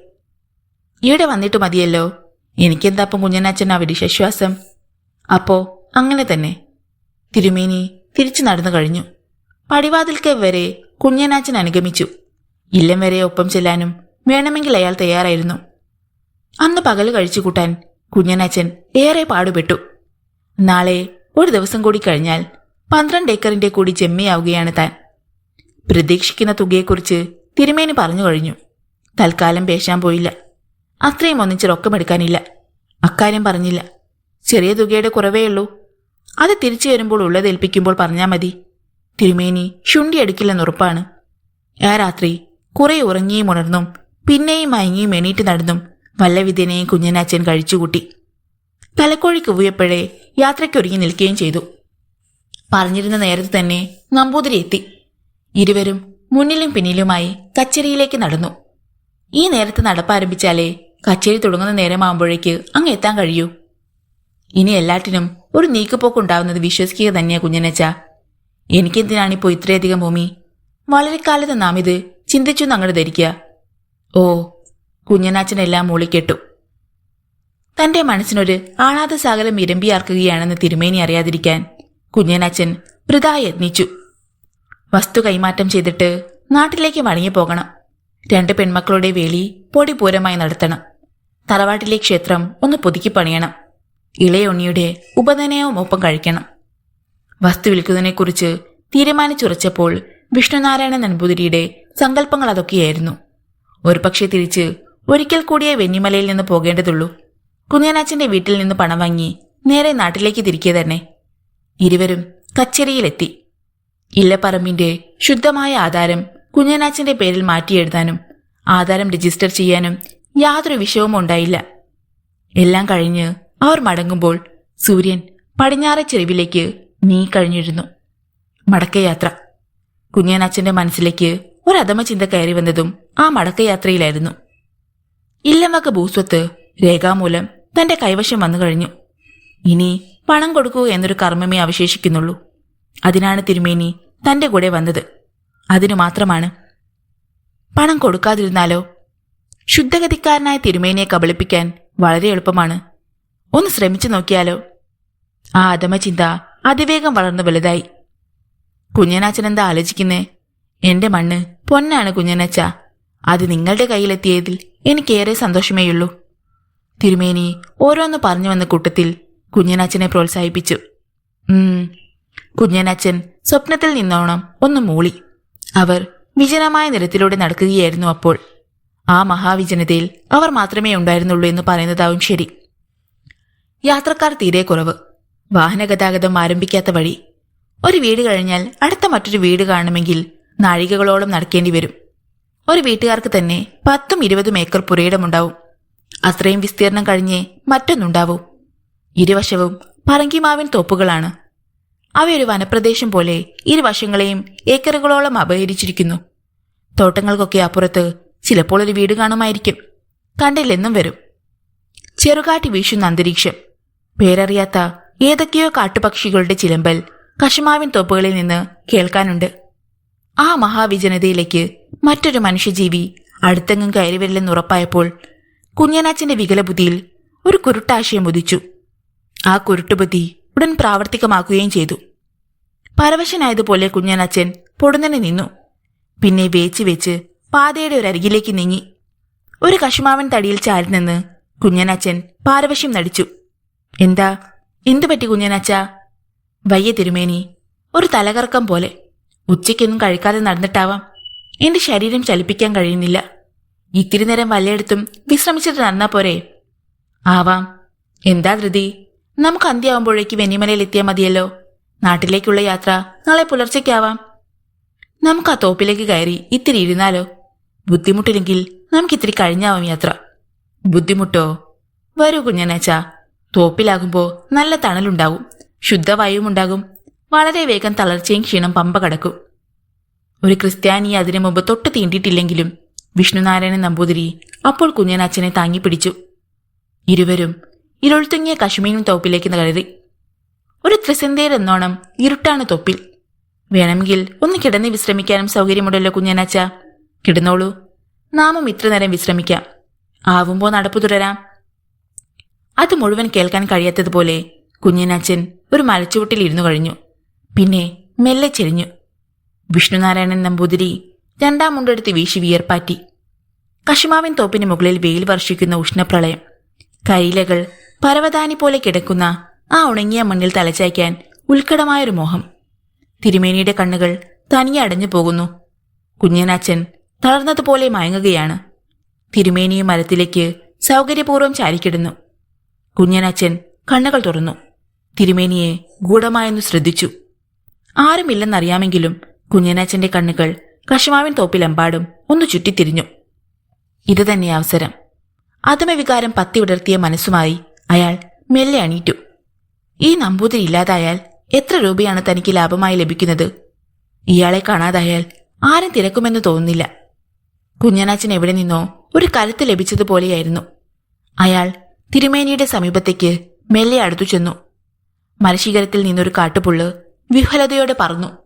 ഇവിടെ വന്നിട്ട് മതിയല്ലോ, എനിക്കെന്താപ്പം കുഞ്ഞനാച്ചൻ അവിടെ വിശ്വാസം. അപ്പോ അങ്ങനെ തന്നെ. തിരുമേനി തിരിച്ചു നടന്നു കഴിഞ്ഞു. പടിവാതിൽക്കൽ വരെ കുഞ്ഞനാച്ചൻ അനുഗമിച്ചു. ഇല്ലം വരെ ഒപ്പം ചെല്ലാനും വേണമെങ്കിൽ അയാൾ തയ്യാറായിരുന്നു. അന്ന് പകല് കഴിച്ചു കൂട്ടാൻ കുഞ്ഞനാച്ചൻ ഏറെ പാടുപെട്ടു. നാളെ ഒരു ദിവസം കൂടി കഴിഞ്ഞാൽ 12 ഏക്കറിന്റെ കൂടി ജന്മിയാവുകയാണ് താൻ. പ്രതീക്ഷിക്കുന്ന തുകയെക്കുറിച്ച് തിരുമേനി പറഞ്ഞു കഴിഞ്ഞു. തൽക്കാലം പേശാൻ പോയില്ല. അത്രയും ഒന്നിച്ച് റൊക്കമെടുക്കാനില്ല. അക്കാര്യം പറഞ്ഞില്ല. ചെറിയ തുകയുടെ കുറവേയുള്ളൂ. അത് തിരിച്ചു വരുമ്പോൾ ഉള്ളത് ഏൽപ്പിക്കുമ്പോൾ പറഞ്ഞാൽ മതി. തിരുമേനി ശുണ്ടിയെടുക്കില്ലെന്നുറപ്പാണ്. ആ രാത്രി കുറെ ഉറങ്ങിയും ഉണർന്നും പിന്നെയും മയങ്ങിയും എണീറ്റ് നടന്നും വല്ല വിദ്യനെയും കുഞ്ഞനാച്ചൻ കഴിച്ചുകൂട്ടി. തലക്കോഴി കുവിയപ്പോഴേ യാത്രയ്ക്കൊരുങ്ങി നിൽക്കുകയും ചെയ്തു. പറഞ്ഞിരുന്ന നേരത്ത് തന്നെ നമ്പൂതിരി എത്തി. ഇരുവരും മുന്നിലും പിന്നിലുമായി കച്ചേരിയിലേക്ക് നടന്നു. ഈ നേരത്ത് നടപ്പാരംഭിച്ചാലേ കച്ചേരി തുടങ്ങുന്ന നേരമാകുമ്പോഴേക്ക് അങ്ങ് എത്താൻ കഴിയൂ. ഇനി എല്ലാറ്റിനും ഒരു നീക്കുപോക്കുണ്ടാവുന്നത് വിശ്വസിക്കുക തന്നെയാ കുഞ്ഞനച്ച. എനിക്കെന്തിനാണിപ്പോ ഇത്രയധികം ഭൂമി? വളരെ കാലത്ത് നാം ഇത് ചിന്തിച്ചു അങ്ങോട്ട് ധരിക്കുക. ഓ, കുഞ്ഞനാച്ചനെല്ലാം മൂളിക്കെട്ടു. തന്റെ മനസ്സിനൊരു ആഹ്ലാദസാഗരം ഇരമ്പിയാർക്കുകയാണെന്ന് തിരുമേനി അറിയാതിരിക്കാൻ കുഞ്ഞനാച്ചൻ വൃഥാ യത്നിച്ചു. വസ്തു കൈമാറ്റം ചെയ്തിട്ട് നാട്ടിലേക്ക് മടങ്ങിപ്പോകണം. 2 പെൺമക്കളുടെ വേലി പൊടിപൂരമായി നടത്തണം. തറവാട്ടിലെ ക്ഷേത്രം ഒന്ന് പുതുക്കി പണിയണം. ഇളയുണ്ണിയുടെ ഉപനയനവും ഒപ്പം കഴിക്കണം. വസ്തു വിൽക്കുന്നതിനെക്കുറിച്ച് തീരുമാനിച്ചുറച്ചപ്പോൾ വിഷ്ണുനാരായണ നമ്പൂതിരിയുടെ സങ്കല്പങ്ങൾ അതൊക്കെയായിരുന്നു. ഒരുപക്ഷെ തിരിച്ച് ഒരിക്കൽ കൂടിയേ വെന്നിമലയിൽ നിന്ന് പോകേണ്ടതുള്ളൂ. കുഞ്ഞനാച്ചന്റെ വീട്ടിൽ നിന്ന് പണം വാങ്ങി നേരെ നാട്ടിലേക്ക് തിരികെ തന്നെ. ഇരുവരും കച്ചേരിയിലെത്തി. ഇല്ലപ്പറമ്പിന്റെ ശുദ്ധമായ ആധാരം കുഞ്ഞനാച്ചന്റെ പേരിൽ മാറ്റിയെഴുതാനും ആധാരം രജിസ്റ്റർ ചെയ്യാനും യാതൊരു വിഷയവും ഉണ്ടായില്ല. എല്ലാം കഴിഞ്ഞ് അവർ മടങ്ങുമ്പോൾ സൂര്യൻ പടിഞ്ഞാറെ ചെരുവിലേക്ക് നീങ്ങിക്കഴിഞ്ഞിരുന്നു. മടക്കയാത്ര. കുഞ്ഞനാച്ചന്റെ മനസ്സിലേക്ക് ഒരധമ ചിന്ത കയറി വന്നതും ആ മടക്കയാത്രയിലായിരുന്നു. ഇല്ലംവക ഭൂസ്വത്ത് രേഖാമൂലം തന്റെ കൈവശം വന്നു കഴിഞ്ഞു. ഇനി പണം കൊടുക്കുക എന്നൊരു കർമ്മമേ അവശേഷിക്കുന്നുള്ളൂ. അതിനാണ് തിരുമേനി തന്റെ കൂടെ വന്നത്. അതിനു മാത്രമാണ്. പണം കൊടുക്കാതിരുന്നാലോ? ശുദ്ധഗതിക്കാരനായ തിരുമേനിയെ കബളിപ്പിക്കാൻ വളരെ എളുപ്പമാണ്. ഒന്ന് ശ്രമിച്ചു നോക്കിയാലോ? ആ അധമ ചിന്ത അതിവേഗം വളർന്നു വലുതായി. കുഞ്ഞനാച്ചനെന്താ ആലോചിക്കുന്നേ? എന്റെ മണ്ണ് പൊന്നാണ് കുഞ്ഞനച്ച. അത് നിങ്ങളുടെ കയ്യിലെത്തിയതിൽ എനിക്കേറെ സന്തോഷമേയുള്ളൂ. തിരുമേനി ഓരോന്ന് പറഞ്ഞു വന്ന കൂട്ടത്തിൽ കുഞ്ഞനാച്ചനെ പ്രോത്സാഹിപ്പിച്ചു. കുഞ്ഞനാച്ചൻ സ്വപ്നത്തിൽ നിന്നോണം ഒന്ന് മൂളി. അവർ വിജനമായ നിരത്തിലൂടെ നടക്കുകയായിരുന്നു. അപ്പോൾ ആ മഹാവിജനതയിൽ അവർ മാത്രമേ ഉണ്ടായിരുന്നുള്ളൂ എന്ന് പറയുന്നതാവും ശരി. യാത്രക്കാർ തീരെ കുറവ്. വാഹനഗതാഗതം ആരംഭിക്കാത്ത വഴി. ഒരു വീട് കഴിഞ്ഞാൽ അടുത്ത മറ്റൊരു വീട് കാണണമെങ്കിൽ നാഴികകളോളം നടക്കേണ്ടി വരും. ഒരു വീട്ടുകാർക്ക് തന്നെ 10-20 ഏക്കർ പുരയിടമുണ്ടാവും. അത്രയും വിസ്തീർണം കഴിഞ്ഞേ മറ്റൊന്നുണ്ടാവൂ. ഇരുവശവും പറങ്കിമാവിൻ തോപ്പുകളാണ്. അവയൊരു വനപ്രദേശം പോലെ ഇരുവശങ്ങളെയും ഏക്കറുകളോളം അപഹരിച്ചിരിക്കുന്നു. തോട്ടങ്ങൾക്കൊക്കെ അപ്പുറത്ത് ചിലപ്പോൾ ഒരു വീട് കാണുമായിരിക്കും. കണ്ടില്ലെന്നും വരും. ചെറുകാട്ടി വീശുന്ന അന്തരീക്ഷം. പേരറിയാത്ത ഏതൊക്കെയോ കാട്ടുപക്ഷികളുടെ ചിലമ്പൽ കശുമാവിൻ തോപ്പുകളിൽ നിന്ന് കേൾക്കാനുണ്ട്. ആ മഹാവിജനതയിലേക്ക് മറ്റൊരു മനുഷ്യജീവി അടുത്തെങ്ങും കയറിവരില്ലെന്നുറപ്പായപ്പോൾ കുഞ്ഞനാച്ചന്റെ വികലബുദ്ധിയിൽ ഒരു കുരുട്ടാശയം ഉദിച്ചു. ആ കുരുട്ടുബുദ്ധി ഉടൻ പ്രാവർത്തികമാക്കുകയും ചെയ്തു. പരവശനായതുപോലെ കുഞ്ഞനാച്ചൻ പൊടുന്നനെ നിന്നു. പിന്നെ വേച്ച് വെച്ച് പാതയുടെ ഒരു അരികിലേക്ക് നീങ്ങി. ഒരു കശുമാവൻ തടിയിൽ ചാരി നിന്ന് കുഞ്ഞനാച്ചൻ പാരവശ്യം നടിച്ചു. എന്താ, എന്തുപറ്റി കുഞ്ഞനാച്ച? വയ്യ തിരുമേനി, ഒരു തലകറക്കം പോലെ. ഉച്ചയ്ക്കൊന്നും കഴിക്കാതെ നടന്നിട്ടാവാം. എന്റെ ശരീരം ചലിപ്പിക്കാൻ കഴിയുന്നില്ല. ഇത്തിരി നേരം വല്ലയിടത്തും വിശ്രമിച്ചിട്ട് നടന്നാ പോരെ? ആവാം. എന്താ ധൃതി? നമുക്ക് അന്ത്യാവുമ്പോഴേക്ക് വെന്നിമലയിൽ എത്തിയാൽ മതിയല്ലോ. നാട്ടിലേക്കുള്ള യാത്ര നാളെ പുലർച്ചയ്ക്കാവാം. നമുക്ക് ആ തോപ്പിലേക്ക് കയറി ഇത്തിരി ഇരുന്നാലോ? ബുദ്ധിമുട്ടില്ലെങ്കിൽ നമുക്കിത്തിരി കഴിഞ്ഞാവാം യാത്ര. ബുദ്ധിമുട്ടോ? വരൂ കുഞ്ഞനാച്ച. തോപ്പിലാകുമ്പോൾ നല്ല തണലുണ്ടാവും, ശുദ്ധവായുവുമുണ്ടാകും. വളരെ വേഗം തളർച്ചയും ക്ഷീണം പമ്പ കടക്കും. ഒരു ക്രിസ്ത്യാനിയെ അതിനു മുമ്പ് തൊട്ട് തീണ്ടിയിട്ടില്ലെങ്കിലും വിഷ്ണുനാരായണൻ നമ്പൂതിരി അപ്പോൾ കുഞ്ഞനച്ഛനെ താങ്ങിപ്പിടിച്ചു. ഇരുവരും ഇരുൾത്തുങ്ങിയ കശ്മീൻ തോപ്പിലേക്ക് കയറി. ഒരു ത്രിസന്ധ്യരെന്നോണം ഇരുട്ടാണ് തൊപ്പിൽ. വേണമെങ്കിൽ ഒന്ന് കിടന്ന് വിശ്രമിക്കാനും സൗകര്യമുണ്ടല്ലോ കുഞ്ഞനച്ഛ. കിടന്നോളൂ, നാമും ഇത്ര നേരം വിശ്രമിക്കാം. ആവുമ്പോൾ നടപ്പു തുടരാം. അത് മുഴുവൻ കേൾക്കാൻ കഴിയാത്തതുപോലെ കുഞ്ഞനച്ഛൻ ഒരു മലച്ചുവട്ടിൽ ഇരുന്നു കഴിഞ്ഞു. പിന്നെ മെല്ലെ ചെരിഞ്ഞു. വിഷ്ണുനാരായണൻ നമ്പൂതിരി രണ്ടാം മുണ്ടെടുത്ത് വീശി വിയർപ്പാറ്റി. കശുമാവിൻ തോപ്പിന് മുകളിൽ വെയിൽ വർഷിക്കുന്ന ഉഷ്ണപ്രളയം. കരിയിലകൾ പരവതാനി പോലെ കിടക്കുന്ന ആ ഉണങ്ങിയ മണ്ണിൽ തലച്ചായ്ക്കാൻ ഉത്കടമായൊരു മോഹം. തിരുമേനിയുടെ കണ്ണുകൾ തനിയെ അടഞ്ഞു പോകുന്നു. കുഞ്ഞനച്ഛൻ തളർന്നതുപോലെ മയങ്ങുകയാണ്. തിരുമേനിയും മരത്തിലേക്ക് സൗകര്യപൂർവ്വം ചാരിക്കിടുന്നു. കുഞ്ഞനച്ഛൻ കണ്ണുകൾ തുറന്നു. തിരുമേനിയെ ഗൂഢമായൊന്ന് ശ്രദ്ധിച്ചു. ആരുമില്ലെന്നറിയാമെങ്കിലും കുഞ്ഞനച്ഛന്റെ കണ്ണുകൾ കശുമാവിൻ തോപ്പിലെമ്പാടും ഒന്ന് ചുറ്റിത്തിരിഞ്ഞു. ഇത് തന്നെ അവസരം. അധമവികാരം പത്തി വിടർത്തിയ മനസ്സുമായി അയാൾ മെല്ലെ അണീറ്റു. ഈ നമ്പൂതിരി ഇല്ലാതായാൽ എത്ര രൂപയാണ് തനിക്ക് ലാഭമായി ലഭിക്കുന്നത്? ഇയാളെ കാണാതായാൽ ആരും തിരക്കുമെന്ന് തോന്നുന്നില്ല. കുഞ്ഞനച്ഛൻ എവിടെ നിന്നോ ഒരു കരുത്ത് ലഭിച്ചതുപോലെയായിരുന്നു. അയാൾ തിരുമേനിയുടെ സമീപത്തേക്ക് മെല്ലെ അടുത്തു ചെന്നു. മരശിഖരത്തിൽ നിന്നൊരു കാട്ടുപുള്ള് വിഹ്വലതയോടെ പറന്നു.